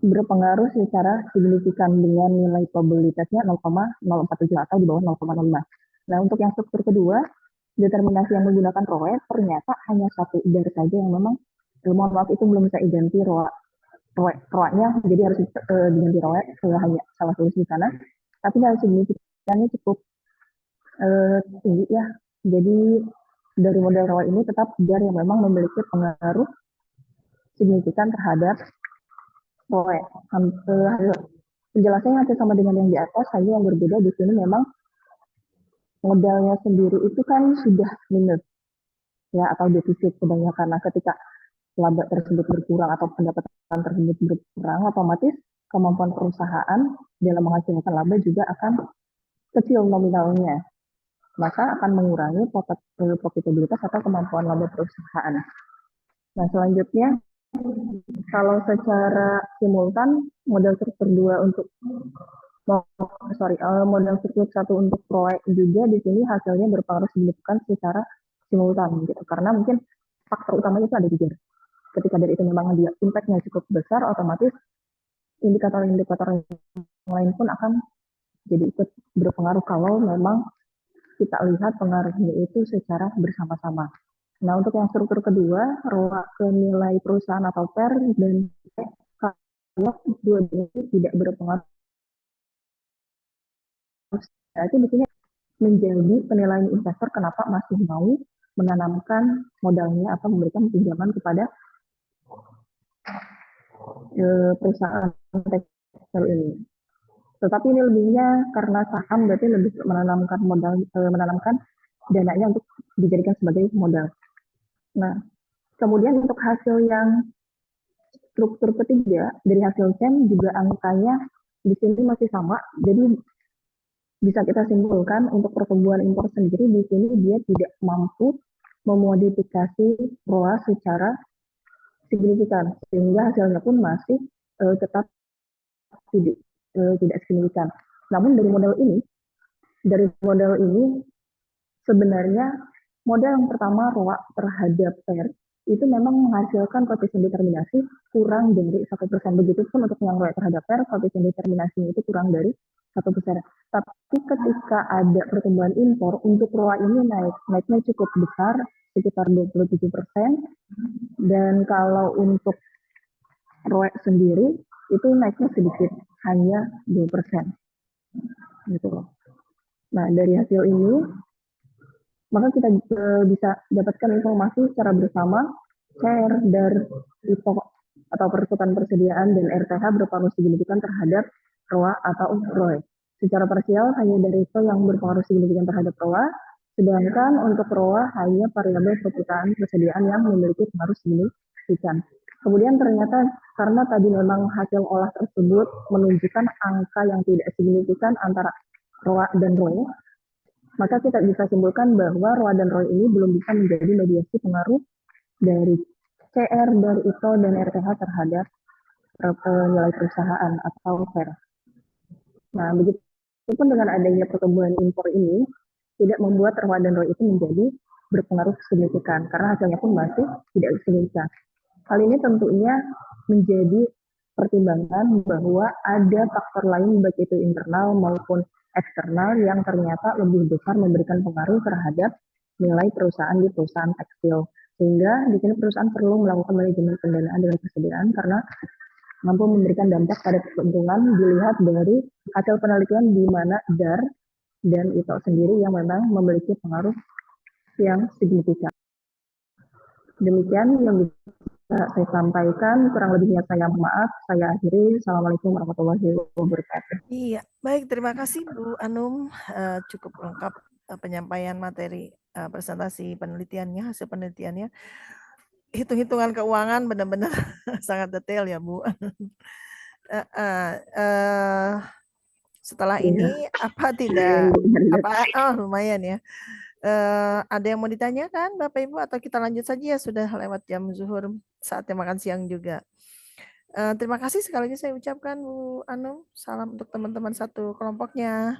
berpengaruh secara signifikan dengan nilai probabilitasnya 0,047 atau di bawah 0,05. Nah, untuk yang struktur kedua, determinasi yang menggunakan ROE ternyata hanya 1 DAR saja yang memang, mohon maaf itu belum bisa identi ROA-nya, jadi harus diganti ROE, saya hanya salah tulis di sana. Tapi nilai signifikannya cukup tinggi ya. Jadi dari model ROE ini tetap DAR yang memang memiliki pengaruh signifikan terhadap ROE. Penjelasannya hampir sama dengan yang di atas, hanya yang berbeda di sini memang modalnya sendiri itu kan sudah minus ya atau defisit kebanyakan. Nah, ketika laba tersebut berkurang atau pendapatan tersebut berkurang, otomatis kemampuan perusahaan dalam menghasilkan laba juga akan kecil nominalnya, maka akan mengurangi profitabilitas atau kemampuan laba perusahaan. Nah, selanjutnya kalau secara simultan model struktur 2 untuk model struktur 1 untuk ROE juga di sini hasilnya berpengaruh signifikan secara simultan gitu. Karena mungkin faktor utamanya itu ada 3. Ketika dari itu memang dia impact-nya cukup besar, otomatis indikator-indikator yang lain pun akan jadi ikut berpengaruh kalau memang kita lihat pengaruhnya itu secara bersama-sama. Nah, untuk yang struktur kedua, ROA ke nilai perusahaan atau PER dan kalau dua-duanya tidak berpengaruh, berarti di sini menjadi penilaian investor kenapa masih mau menanamkan modalnya atau memberikan pinjaman kepada perusahaan tekstil ini. Tetapi ini lebihnya karena saham berarti lebih menanamkan modal, menanamkan dananya untuk dijadikan sebagai modal. Nah, kemudian untuk hasil yang struktur ketiga dari hasil CEM juga angkanya di sini masih sama. Jadi bisa kita simpulkan untuk pertumbuhan impor sendiri di sini dia tidak mampu memodifikasi ROA secara signifikan sehingga hasilnya pun masih tetap tidak signifikan. Namun dari model ini sebenarnya model yang pertama ROA terhadap PER itu memang menghasilkan koefisien determinasi kurang dari 1%. Begitupun untuk yang ROE terhadap PER, koefisien determinasinya itu kurang dari 1%. Tapi ketika ada pertumbuhan impor, untuk ROA ini naiknya cukup besar, sekitar 27%. Dan kalau untuk ROE sendiri, itu naiknya sedikit, hanya 2%. Gitu loh. Nah, dari hasil ini, maka kita bisa dapatkan informasi secara bersama share dari ITO atau perputaran persediaan dan RTH berpengaruh signifikan terhadap ROA atau ROE. Secara parsial hanya dari ITO yang berpengaruh signifikan terhadap ROA, sedangkan untuk ROA hanya variabel perputaran persediaan yang memiliki pengaruh signifikan. Kemudian ternyata karena tadi memang hasil olah tersebut menunjukkan angka yang tidak signifikan antara ROA dan ROE, maka kita bisa simpulkan bahwa ROA dan ROE ini belum bisa menjadi mediasi pengaruh dari CR, dari ITO, dan RTH terhadap nilai perusahaan atau PER. Nah, begitupun dengan adanya pertumbuhan impor ini, tidak membuat ROA dan ROI itu menjadi berpengaruh signifikan, karena hasilnya pun masih tidak signifikan. Hal ini tentunya menjadi pertimbangan bahwa ada faktor lain baik itu internal maupun eksternal yang ternyata lebih besar memberikan pengaruh terhadap nilai perusahaan di perusahaan tekstil. Sehingga di sini perusahaan perlu melakukan manajemen pendanaan dengan persediaan karena mampu memberikan dampak pada keuntungan dilihat dari hasil penelitian di mana DAR dan ITO sendiri yang memang memiliki pengaruh yang signifikan. Demikian yang bisa saya sampaikan, kurang lebihnya saya maaf, saya akhiri. Assalamualaikum warahmatullahi wabarakatuh. Iya, baik, terima kasih Bu Anum. Cukup lengkap penyampaian materi presentasi penelitiannya, hasil penelitiannya. Hitung-hitungan keuangan benar-benar sangat detail ya Bu. Setelah ini apa tidak lumayan ya. Ada yang mau ditanyakan Bapak Ibu atau kita lanjut saja ya, sudah lewat jam zuhur, saatnya makan siang juga. Terima kasih sekali lagi saya ucapkan Bu Anum. Salam untuk teman-teman satu kelompoknya.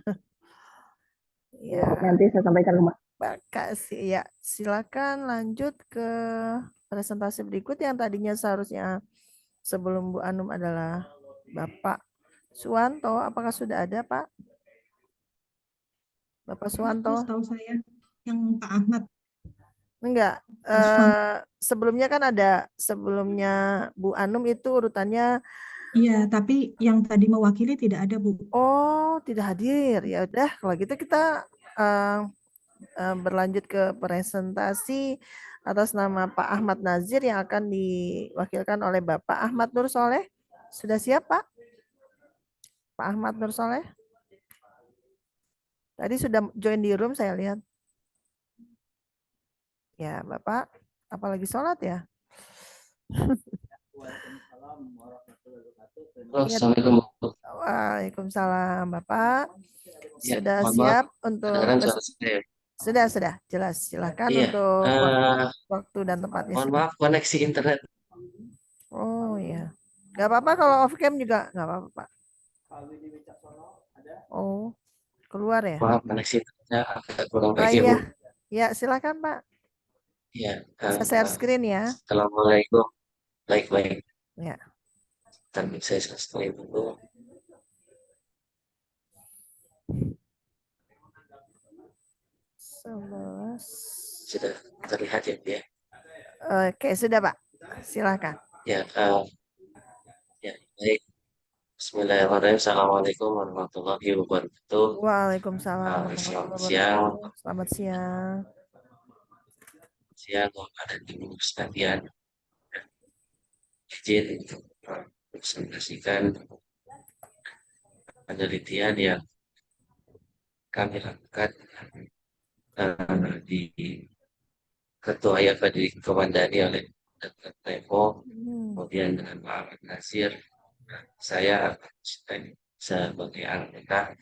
Ya, Nanti saya sampaikan rumah. makasih ya. Silakan lanjut ke presentasi berikut yang tadinya seharusnya sebelum Bu Anum adalah Bapak Suwanto. Apakah sudah ada Pak? Bapak Suwanto? Setahu saya yang Pak Ahmad. Enggak. Sebelumnya kan ada, sebelumnya Bu Anum itu urutannya. Iya, tapi yang tadi mewakili tidak ada, Bu. Oh, tidak hadir. Ya udah, kalau gitu kita berlanjut ke presentasi atas nama Pak Ahmad Nazir yang akan diwakilkan oleh Bapak Ahmad Nur Soleh. Sudah siap Pak? Pak Ahmad Nur Soleh? Tadi sudah join di room saya lihat. Ya Bapak, apalagi sholat ya? Assalamualaikum. Waalaikumsalam Bapak. Ya, Sudah mohon siap maaf, untuk kedengaran suara saya. sudah jelas. Silakan Iya, untuk waktu dan tempatnya. mohon Sudah. maaf koneksi internet. Oh ya, nggak apa-apa kalau off cam juga nggak apa-apa Pak. Oh, keluar ya? Maaf koneksi internetnya agak kurang Oh baik ya, iya, Bu. ya silakan Pak. Iya, Bisa share screen ya. Assalamualaikum. Baik-baik. Ya. Tapi saya selesai dulu. Sudah terlihat ya, Bu ya? Oke, sudah Pak. Silakan. Ya, ya, baik. Bismillahirrahmanirrahim. Assalamualaikum warahmatullahi wabarakatuh. Waalaikumsalam Selamat warahmatullahi siang. wabarakatuh. Selamat siang. Siang, Bapak dan Ibu sekalian. Izin untuk presentasikan penelitian yang kami lakukan di Ketua IAPA dikomandani oleh Dr. Tepo, kemudian dengan Pak Ahmad Nasir, saya sebagai anggota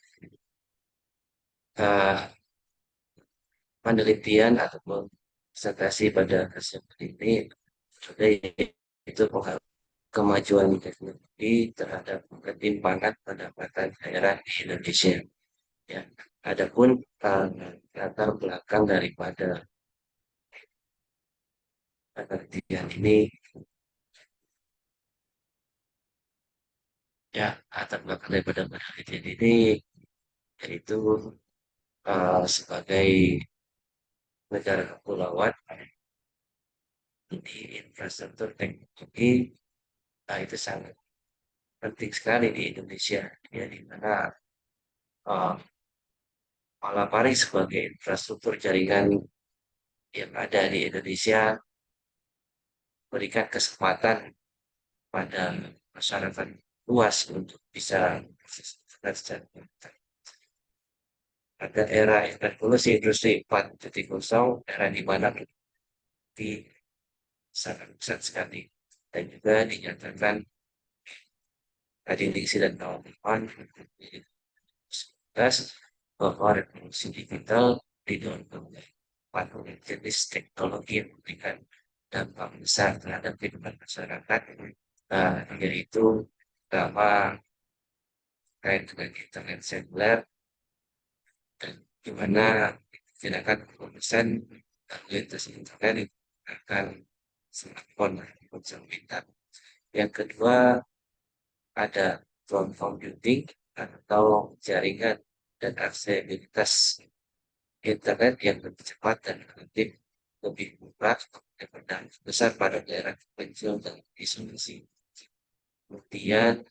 penelitian ataupun presentasi pada kesempatan ini itu kemajuan teknologi terhadap ketimpangan pendapatan daerah di Indonesia. Ya, adapun latar belakang daripada penelitian ini, ya, latar belakang daripada penelitian ini yaitu sebagai negara kepulauan di infrastruktur teknologi itu sangat penting sekali di Indonesia, ya, di mana Malapari sebagai infrastruktur jaringan yang ada di Indonesia berikan kesempatan pada masyarakat luas untuk bisa pada era revolusi industri 4.0, era di mana di sangat besar sekali, dan juga dinyatakan tadi diisi dan kawan-kawan bahwa revolusi digital didorong oleh 4 jenis teknologi yang memberikan dampak besar terhadap kehidupan masyarakat, yaitu pertama terkait dengan internet seluler, dan di mana menggunakan urusan lintas internet menggunakan smartphone ponsel pintar. Yang kedua ada cloud computing atau jaringan dan aksesibilitas internet yang lebih cepat dan relatif lebih murah dan besar pada daerah kecil dan isolasi. Kemudian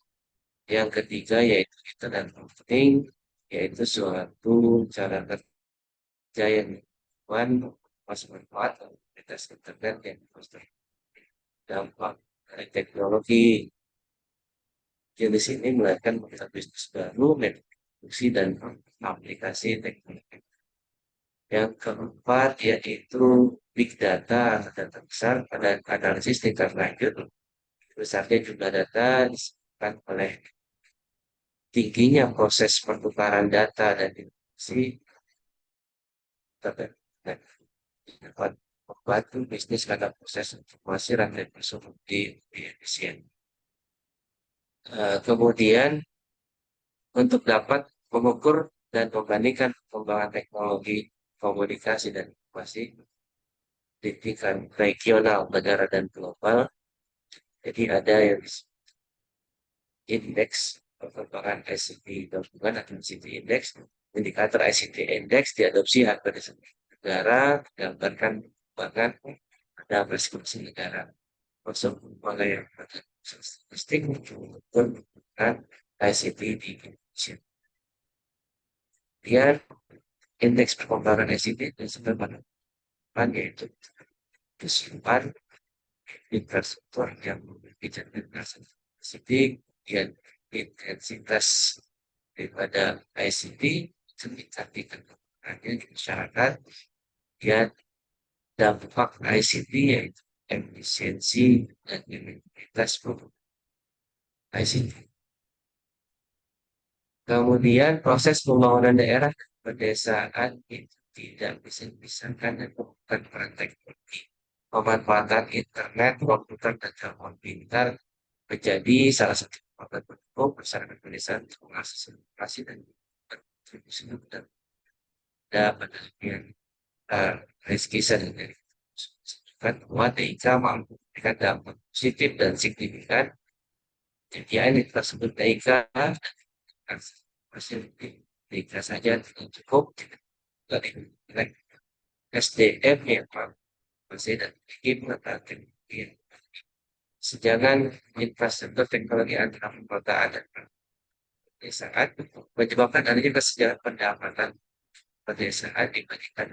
yang ketiga yaitu internet marketing, yaitu suatu cara kerja yang mas manfaat kualitas internet yang dampak dari teknologi. Jenis ini melahirkan model bisnis baru, metode produksi dan aplikasi teknologi. Yang keempat yaitu big data, data besar pada analisis tingkat lanjut. Besarnya jumlah data disebabkan oleh tingginya proses pertukaran data dan informasi dapat membantu bisnis pada proses informasi rantai pasok lebih efisien. Kemudian untuk dapat mengukur dan membandingkan perkembangan teknologi komunikasi dan informasi di tingkat regional, negara dan global, jadi ada yang disebut indeks perkembangan ICT gabungan atau ICT Index. Indikator ICT Index diadopsi hampir di semua negara, menggambarkan perkembangan pada masing-masing negara. Masuk yang statistik perkembangan ICT di Indonesia. Kemudian indeks perkembangan ICT disebut yaitu kesimpan infrastruktur yang memiliki jaringan spesifik, kemudian intensitas daripada ICT tingkat kegunaannya di masyarakat, kemudian dampak ICT yaitu efisiensi dan efektivitas ICT. Kemudian proses pembangunan daerah pedesaan itu tidak bisa dipisahkan dan bukan peran teknologi. Pemanfaatan internet, komputer, dan telepon pintar menjadi salah satu kekuatan pendukung masyarakat pedesaan untuk mengakses informasi dan berkontribusi dan penelitian Rizky dari bahwa TIK mampu memberikan dampak positif dan signifikan. Jadi ini tersebut TIK hasil TIK saja tidak cukup dari SDM yang masih dan memiliki pengetahuan sejangan infrastruktur teknologi antara perkotaan dan pedesaan menyebabkan adanya kesenjangan pendapatan pedesaan dibandingkan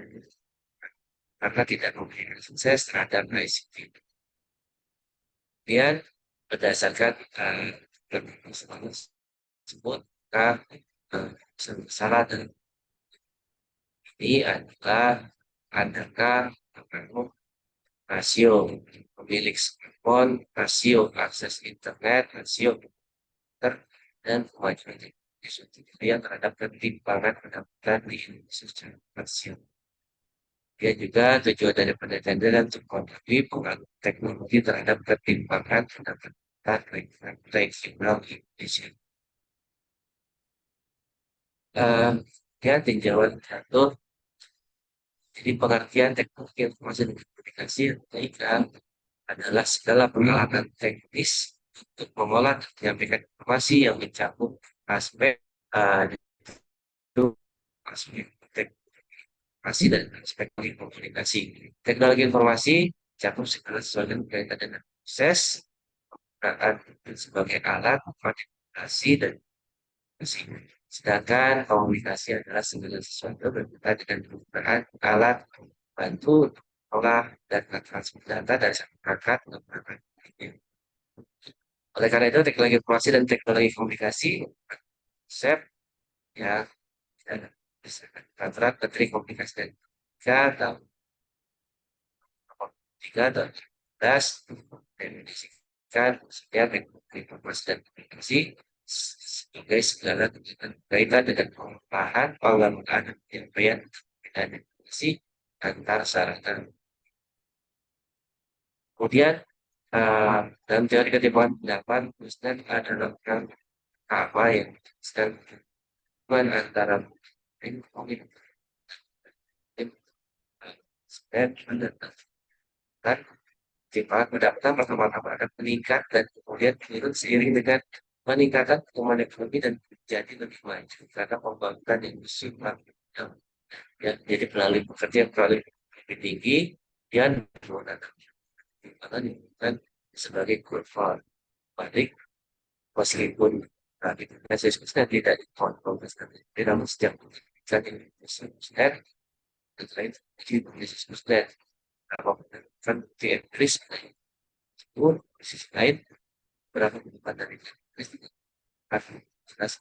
karena tidak memiliki akses terhadap ICT. Kemudian berdasarkan tersebut, salah dan ini adalah adakah rasio pemilik smartphone, rasio akses internet, rasio komputer, dan kemajuan teknologi yang terhadap ketimpangan pendapatan di Indonesia secara parsial. Dia juga tujuan dari penelitian dan untuk mengetahui pengaruh teknologi terhadap ketimpangan pendapatan regional Indonesia. Ya, tinjauan satu. Jadi pengertian teknologi informasi dan komunikasi TIK adalah segala pengalaman teknis untuk mengolah dan menyampaikan informasi yang mencakup aspek itu aspek teknologi dan aspek komunikasi. Teknologi informasi mencakup segala sesuatu yang berkaitan dengan proses sebagai alat manipulasi dan komunikasi. Sedangkan komunikasi adalah segala sesuatu berkaitan dengan penggunaan alat bantu untuk mengolah dan transfer data dari satu perangkat ke perangkat lainnya. Oleh karena itu, teknologi informasi dan teknologi komunikasi konsep yang antara Menteri Komunikasi dan tahun 3 tahun 2013 dan mendiskusikan setiap teknologi informasi dan komunikasi sebagai segala kegiatan berkaitan dengan pengolahan, pengembangan, penyampaian dan informasi antar sarana. Kemudian dalam teori ketimpangan pendapat, Kristen adalah apa yang sedang antara dan timbangan pendapatan pertama-tama akan meningkat dan kemudian turun seiring dengan peningkatan pertumbuhan ekonomi dan menjadi lebih maju karena pembangunan yang bersifat yang jadi melalui pekerjaan melalui lebih tinggi dan menggunakan timbangan yang bukan sebagai kurva balik meskipun saya tidak dikontrol di dalam setiap pekerjaan yang besar dan lain jadi besar kan di Inggris itu di sisi lain berapa kehidupan dari Inggris akan jelas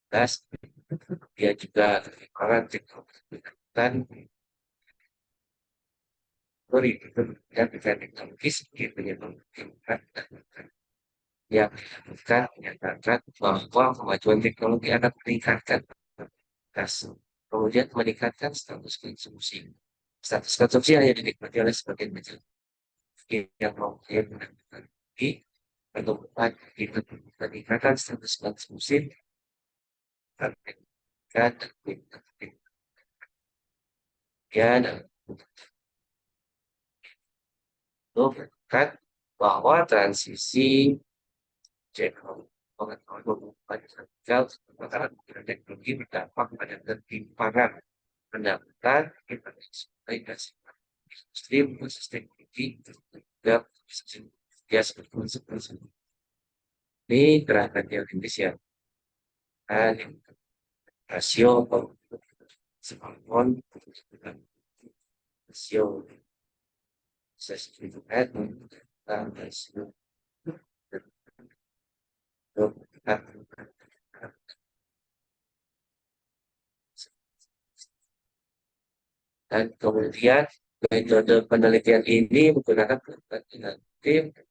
jelas dia juga terkait teknologi dan dan teknologi sedikit menyebabkan yang menyatakan bahwa kemajuan teknologi akan meningkatkan kemudian meningkatkan status konsumsi. Status konsumsi hanya dinikmati oleh sebagian kecil yang mungkin menangani atau meningkatkan status konsumsi dan menunjukkan bahwa transisi teknologi berdampak pada ketimpangan pendapatan industri khusus teknologi dan ya seperti ini gerakan yang Indonesia rasio smartphone rasio sertifikat dan rasio dan kemudian metode penelitian ini menggunakan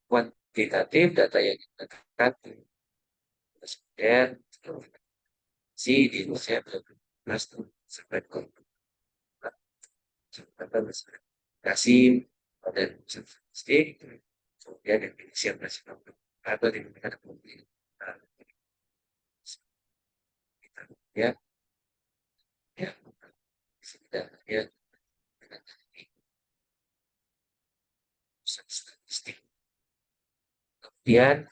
kuantitatif data yang dikatakan dan si di Indonesia sampai kasih pada statistik kemudian Indonesia nasional atau di negara ya ya ya statistik kemudian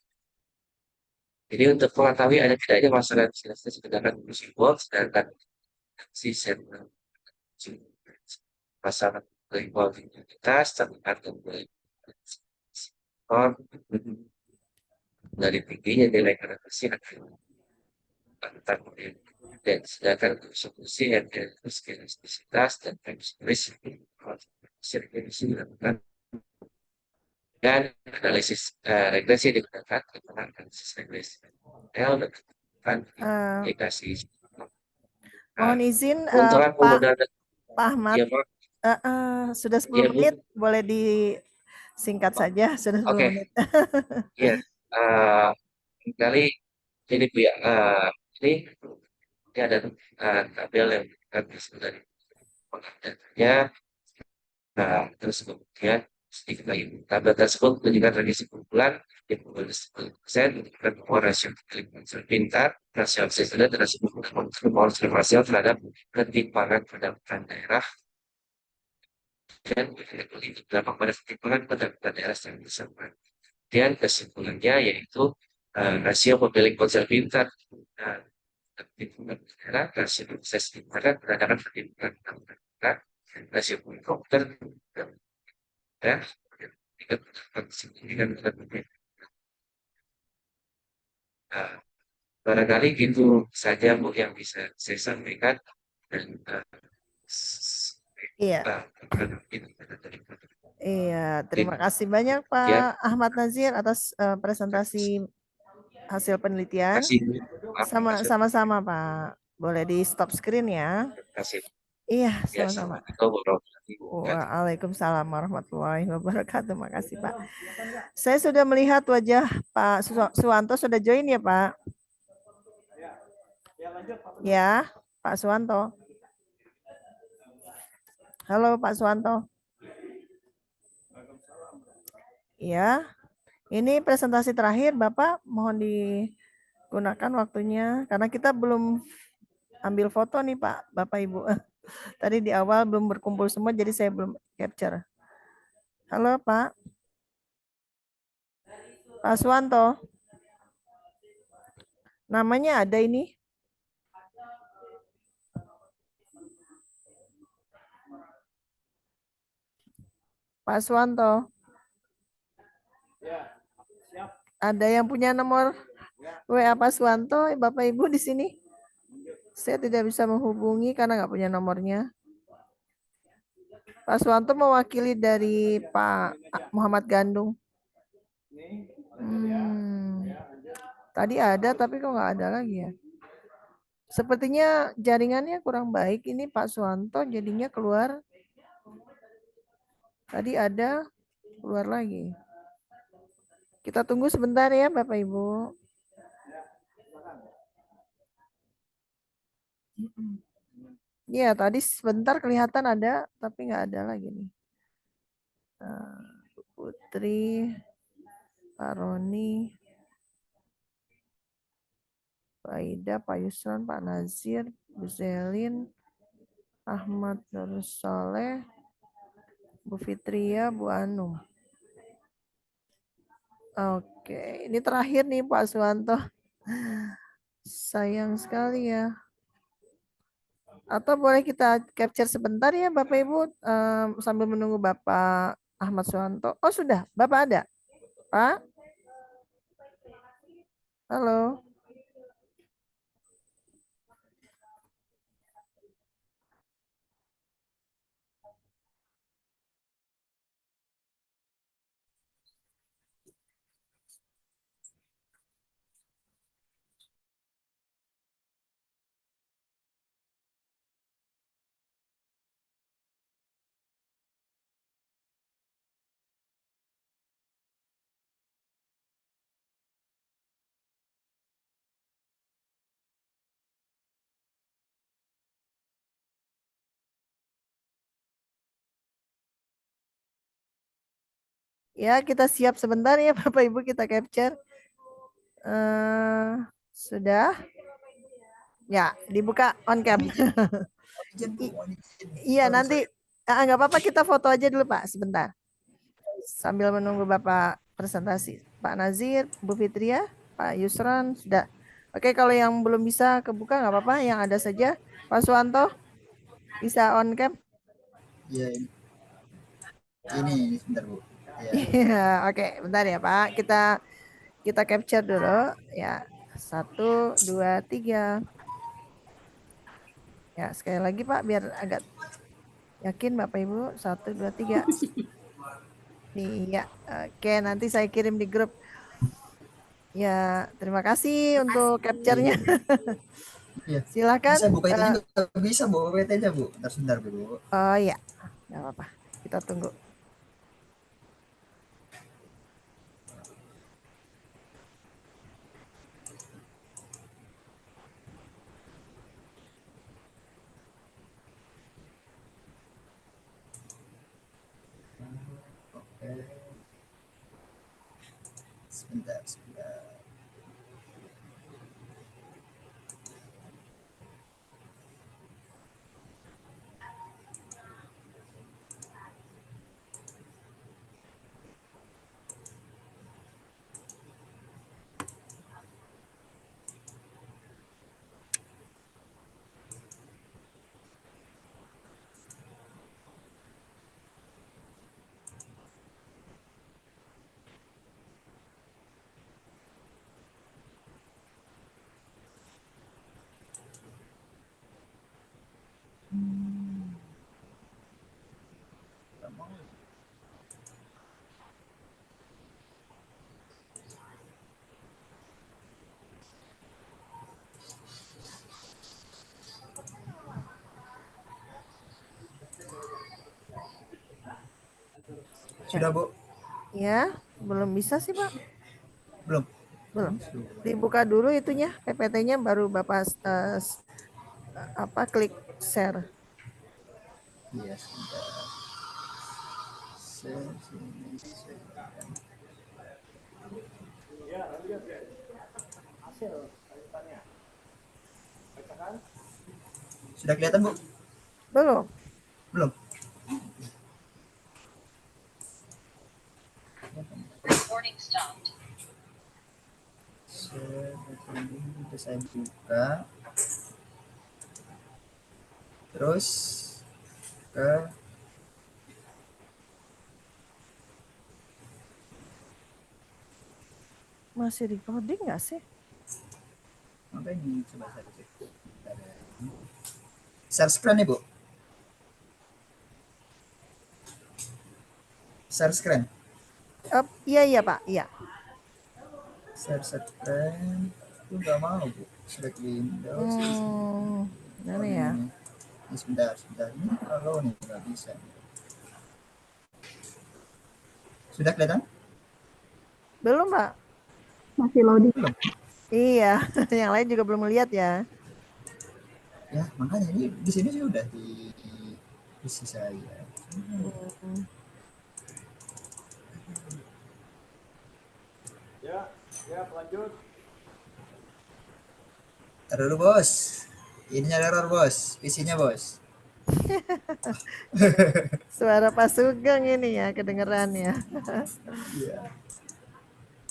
jadi untuk mengetahui ada tidaknya masalah statistik sedangkan musibah sedangkan si masalah kualitas tergantung dari tingginya nilai korelasi antar dan sedangkan konsumsi dan elastisitas dan risiko dilakukan dan analisis regresi digunakan keterangan analisis regresi L dan aplikasi. Mohon izin untuk Pak Ahmad, ya, sudah 10 menit, boleh disingkat saja, sudah 10 menit. Ya, kali ini Bu ya, ini ada tabel yang dari pengadanya, terus kemudian sedikit lagi tabel tersebut menunjukkan tradisi kumpulan yang mengunggul 10% menunjukkan bahwa rasio ponsel pintar, rasio akses dan rasio observasi terhadap ketimpangan pendapatan daerah dan berdampak pada ketimpangan pendapatan daerah yang disebut. Dan kesimpulannya yaitu rasio pemilik ponsel pintar ketimpangan daerah, rasio akses pintar berdasarkan ketimpangan daerah, rasio komputer ya barangkali gitu saja Bu yang bisa saya sampaikan dan Iya, terima kasih banyak Pak Ahmad Nazir atas presentasi hasil penelitian. Sama-sama Pak. Boleh di stop screen ya. Iya, sama-sama. Waalaikumsalam warahmatullahi wabarakatuh. Makasih Pak. Saya sudah melihat wajah Pak Suwanto sudah join ya Pak. Ya, Pak Suwanto. Halo Pak Suwanto. Ya, ini presentasi terakhir Bapak, mohon digunakan waktunya karena kita belum ambil foto nih Pak, Bapak Ibu. Tadi di awal belum berkumpul semua, jadi saya belum capture. Halo Pak. Pak Suwanto. Namanya ada ini. Pak Suwanto. Ada yang punya nomor WA Pak Suwanto, Bapak Ibu di sini? Saya tidak bisa menghubungi karena nggak punya nomornya. Pak Suwanto mewakili dari Pak Muhammad Gandung. Tadi ada tapi kok nggak ada lagi ya. Sepertinya jaringannya kurang baik ini Pak Suwanto, jadinya keluar. Tadi ada, keluar lagi. Kita tunggu sebentar ya Bapak Ibu. Iya, tadi sebentar kelihatan ada, tapi nggak ada lagi nih. Putri, Pak Roni, Pak Ida, Pak Yusran, Pak Nazir, Bu Zelin, Ahmad Darussoleh, Bu Fitria, Bu Anum. Oke, ini terakhir nih Pak Suwanto. Sayang sekali ya. Atau boleh kita capture sebentar ya Bapak Ibu sambil menunggu Bapak Ahmad Suwanto. Oh sudah, Bapak ada? Pak? Halo? Ya, kita siap sebentar ya Bapak Ibu, kita capture. Sudah? Ya, dibuka on cam. Iya, nanti nggak apa-apa, kita foto aja dulu Pak, sebentar. Sambil menunggu Bapak presentasi. Pak Nazir, Bu Fitria, Pak Yusran, sudah. Oke, kalau yang belum bisa kebuka nggak apa-apa, yang ada saja. Pak Suwanto, bisa on cam? Iya, ini sebentar Bu. Iya, oke, bentar ya Pak. Kita capture dulu ya. 1, 2, 3. Ya, sekali lagi Pak biar agak yakin Bapak Ibu. 1, 2, 3. Iya, oke, nanti saya kirim di grup. Ya, terima kasih untuk capture-nya. Iya. Silakan. Bisa buka itu juga bisa Bu, PT-nya Bu. Sebentar Bu. Oh iya, nggak apa-apa. Kita tunggu. Sebentar. Sudah Bu? Ya, belum bisa sih Pak. Belum. Belum. Dibuka dulu itunya, PPT-nya baru Bapak klik share. Iya, sebentar. Sudah kelihatan, Bu? Belum. Belum? Sudah saya buka. Terus ke Masih recording nggak sih? apa ini? Coba saya cek. Share screen nih, Bu. Share screen. Iya Pak, iya. Share screen. Itu nggak mau, Bu. Select Windows. Ini ya. Ini sebentar. Ini kalau nih nggak bisa. Sudah kelihatan? Belum Pak. Masih loading. Belum. Iya, yang lain juga belum lihat ya. Ya, makanya ini di sini sih udah di isi saya. Ya, lanjut. Taruh dulu, Bos. Ininya error, Bos. PC-nya, Bos. Suara Pak Sugeng ini ya, kedengeran ya. Iya.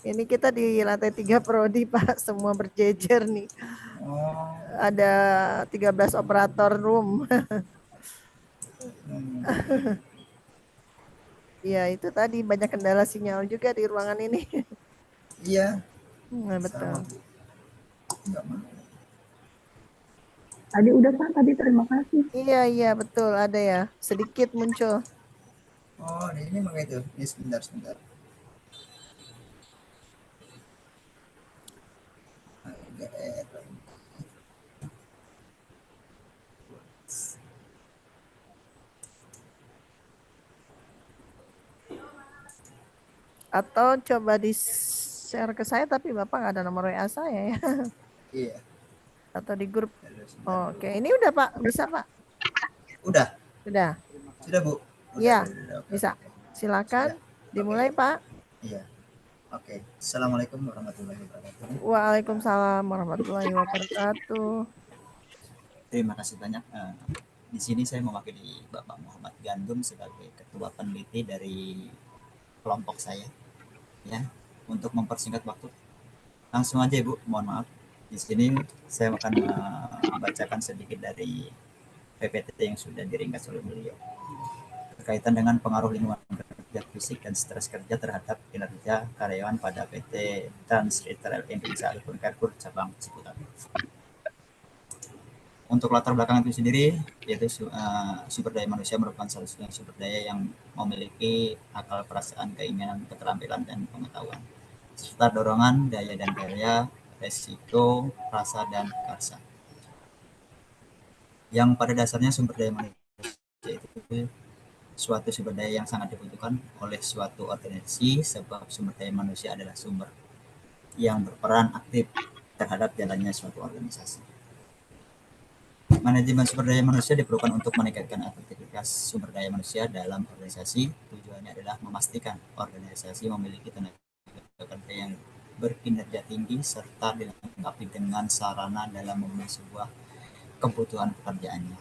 Ini kita di lantai 3 prodi Pak, semua berjejer nih. Oh. Ada 13 operator room. Iya, itu tadi banyak kendala sinyal juga di ruangan ini. Iya. Nah, betul. Enggak mau. Tadi udah Pak, tadi terima kasih. Iya, betul, ada ya. Sedikit muncul. Oh, ini makanya itu. Ini sebentar. Atau coba di share ke saya, tapi Bapak nggak ada nomor WA saya ya. Iya. Atau di grup. Oke, ini udah Pak, bisa Pak? Udah. Sudah, Bu? Iya, Udah. bisa. Silakan dimulai Pak. Iya. Oke. Assalamualaikum warahmatullahi wabarakatuh. Waalaikumsalam warahmatullahi wabarakatuh. Terima kasih banyak. Di sini saya mewakili Bapak Muhammad Gandum sebagai Ketua Peneliti dari kelompok saya, ya, untuk mempersingkat waktu. Langsung aja Ibu, mohon maaf. Di sini saya akan membacakan sedikit dari PPT yang sudah diringkas oleh beliau berkaitan dengan pengaruh lingkungan kerja fisik dan stres kerja terhadap kinerja karyawan pada PT Trans Retail Indonesia ataupun Carrefour cabang Ciputat. Untuk latar belakang itu sendiri, yaitu sumber daya manusia merupakan salah satu sumber daya yang memiliki akal, perasaan, keinginan, keterampilan, dan pengetahuan, serta dorongan, daya dan karya, resiko, rasa, dan karsa. Yang pada dasarnya sumber daya manusia itu suatu sumber daya yang sangat dibutuhkan oleh suatu organisasi, sebab sumber daya manusia adalah sumber yang berperan aktif terhadap jalannya suatu organisasi. Manajemen sumber daya manusia diperlukan untuk meningkatkan efektivitas sumber daya manusia dalam organisasi. Tujuannya adalah memastikan organisasi memiliki tenaga kerja yang berkinerja tinggi serta dilengkapi dengan sarana dalam memenuhi sebuah kebutuhan pekerjaannya.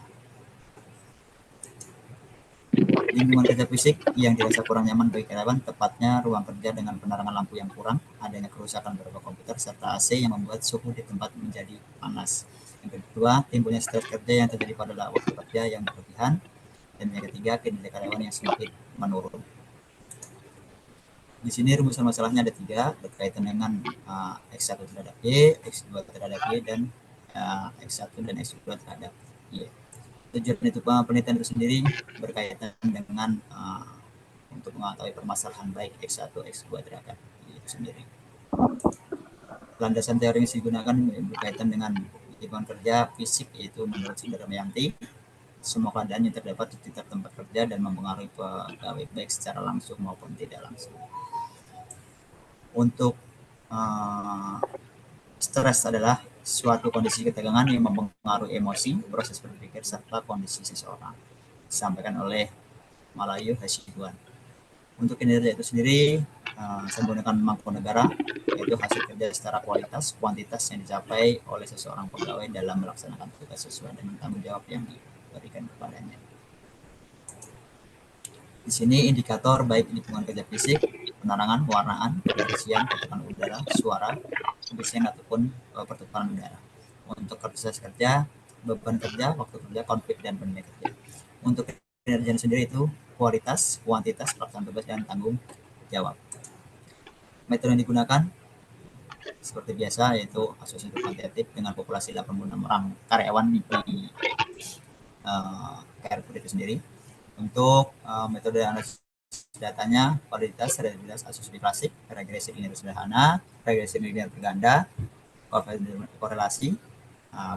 Lingkungan kerja fisik yang dirasa kurang nyaman bagi karyawan, tepatnya ruang kerja dengan penerangan lampu yang kurang, adanya kerusakan beberapa komputer, serta AC yang membuat suhu di tempat menjadi panas. Yang kedua, timbulnya stres kerja yang terjadi pada waktu kerja yang berlebihan. Dan yang ketiga, kinerja karyawan yang semakin menurun. Di sini rumusan masalahnya ada 3, berkaitan dengan X1 terhadap Y, X2 terhadap Y, dan X1 dan X2 terhadap Y. Tujuan itu penelitian itu sendiri berkaitan dengan untuk mengetahui permasalahan baik X1, X2 terhadap Y itu sendiri. Landasan teori yang digunakan berkaitan dengan lingkungan kerja fisik, yaitu menurut Saudara Mayanti, semua keadaan yang terdapat di sekitar tempat kerja dan mempengaruhi pegawai baik secara langsung maupun tidak langsung. Untuk stres adalah suatu kondisi ketegangan yang mempengaruhi emosi, proses berpikir, serta kondisi seseorang. Disampaikan oleh Malayu Hasibuan. Untuk kinerja itu sendiri, saya menggunakan Mangkunegara, yaitu hasil kerja secara kualitas, kuantitas yang dicapai oleh seseorang pegawai dalam melaksanakan tugas sesuai dengan tanggung jawab yang diberikan kepadanya. Di sini indikator baik lingkungan kerja fisik, penerangan, pewarnaan, kebersihan, tekanan udara, suara, kebersihan ataupun pertukaran udara. Untuk proses kerja, beban kerja, waktu kerja, konflik dan penilaian kerja. Untuk kinerja sendiri itu kualitas, kuantitas, pelaksanaan tugas dan tanggung jawab. Metode yang digunakan seperti biasa yaitu asosiasi kuantitatif dengan populasi 86 orang karyawan di KRPD itu sendiri. Untuk metode analisis datanya, kualitas, reliabilitas, asosiasi klasik, regresi linear sederhana, regresi linear berganda, korelasi,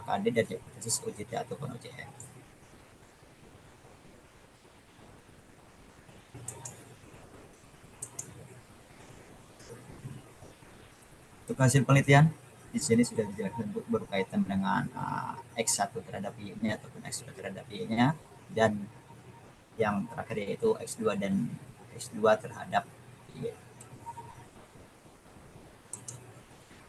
KD dan hipotesis UJT ataupun UJF. Untuk hasil penelitian, di sini sudah dijelaskan berkaitan dengan X1 terhadap Y-nya ataupun X2 terhadap Y-nya, dan yang terakhir yaitu X2 dan X2 terhadap Y.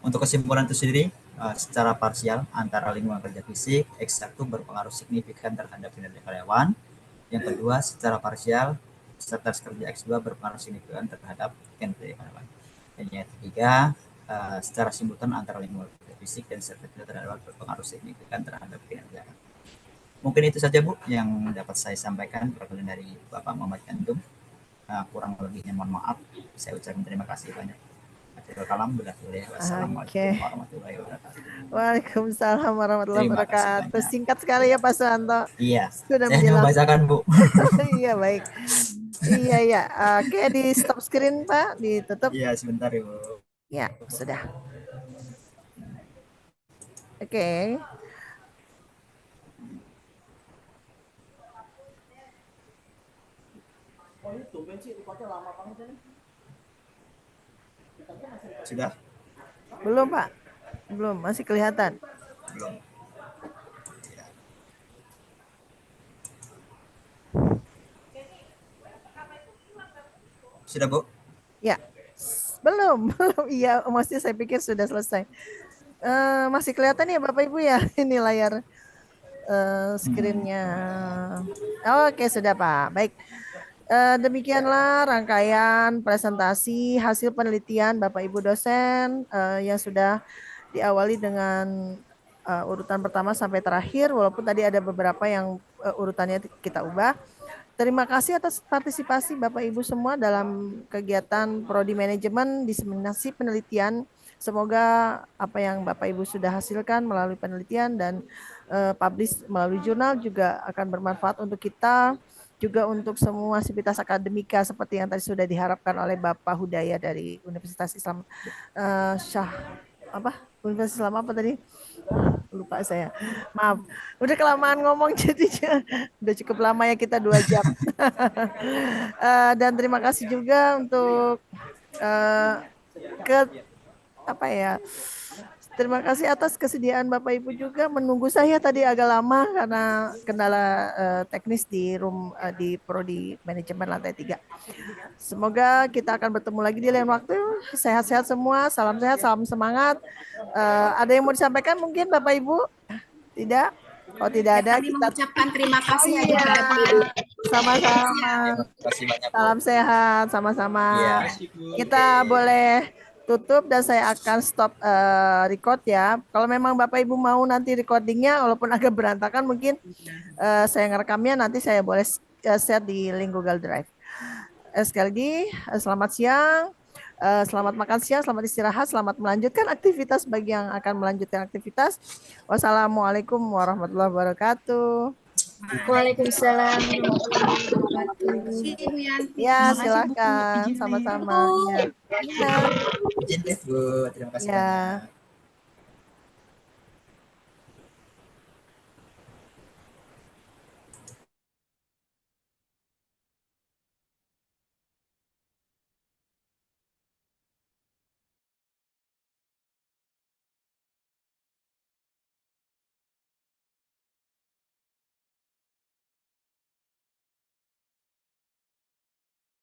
Untuk kesimpulan itu sendiri, secara parsial antara lingkungan kerja fisik, X1 berpengaruh signifikan terhadap kinerja karyawan. Yang kedua, secara parsial, struktur kerja X2 berpengaruh signifikan terhadap kinerja karyawan. Dan yang ketiga, secara simultan antara lingkungan kerja fisik dan struktur kerja karyawan berpengaruh signifikan terhadap kinerja. Mungkin itu saja Bu yang dapat saya sampaikan perkenalan dari Bapak Muhammad Gandum. Kurang lebihnya mohon maaf. Saya ucapkan terima kasih banyak. Wassalamualaikum warahmatullahi wabarakatuh. Waalaikumsalam warahmatullahi Terima kasih wabarakatuh. banyak. Singkat sekali ya Pak Suwanto. Iya, Sudah saya hanya membacakan Bu. Iya baik. Iya ya. Oke, di stop screen Pak, ditutup. Iya sebentar Ibu. Ya sudah. Oke. Sudah? Belum Pak. Belum, masih kelihatan. Belum. Sudah Bu? Ya. Belum. Iya, masih saya pikir sudah selesai. Masih kelihatan ya Bapak Ibu ya ini layar screen-nya. Oke, sudah Pak. Baik. Demikianlah rangkaian presentasi hasil penelitian Bapak Ibu dosen yang sudah diawali dengan urutan pertama sampai terakhir, walaupun tadi ada beberapa yang urutannya kita ubah. Terima kasih atas partisipasi Bapak Ibu semua dalam kegiatan Prodi Manajemen Diseminasi Penelitian. Semoga apa yang Bapak Ibu sudah hasilkan melalui penelitian dan publish melalui jurnal juga akan bermanfaat untuk kita, juga untuk semua sivitas akademika seperti yang tadi sudah diharapkan oleh Bapak Hudaya dari Universitas Islam Universitas Islam apa tadi? Lupa saya. Maaf. Udah kelamaan ngomong jadinya. Udah cukup lama ya kita 2 jam. Dan terima kasih juga untuk terima kasih atas kesediaan Bapak Ibu juga menunggu saya tadi agak lama karena kendala teknis di di Prodi Manajemen lantai 3. Semoga kita akan bertemu lagi di lain waktu. Sehat-sehat semua, salam sehat, salam semangat. Ada yang mau disampaikan mungkin Bapak Ibu? Tidak? Oh tidak ada. Kami mengucapkan terima kasih Iya. Sama-sama. Salam sehat, sama-sama. Kita boleh tutup dan saya akan stop record ya. Kalau memang Bapak Ibu mau nanti recordingnya walaupun agak berantakan mungkin saya ngerekamnya nanti saya boleh share di link Google Drive. Sekali lagi selamat siang, selamat makan siang, selamat istirahat, selamat melanjutkan aktivitas bagi yang akan melanjutkan aktivitas. Wassalamualaikum warahmatullahi wabarakatuh. Waalaikumsalam. Ya silakan, sama-sama. Ya. Izin deh Bu, terima kasih banyak.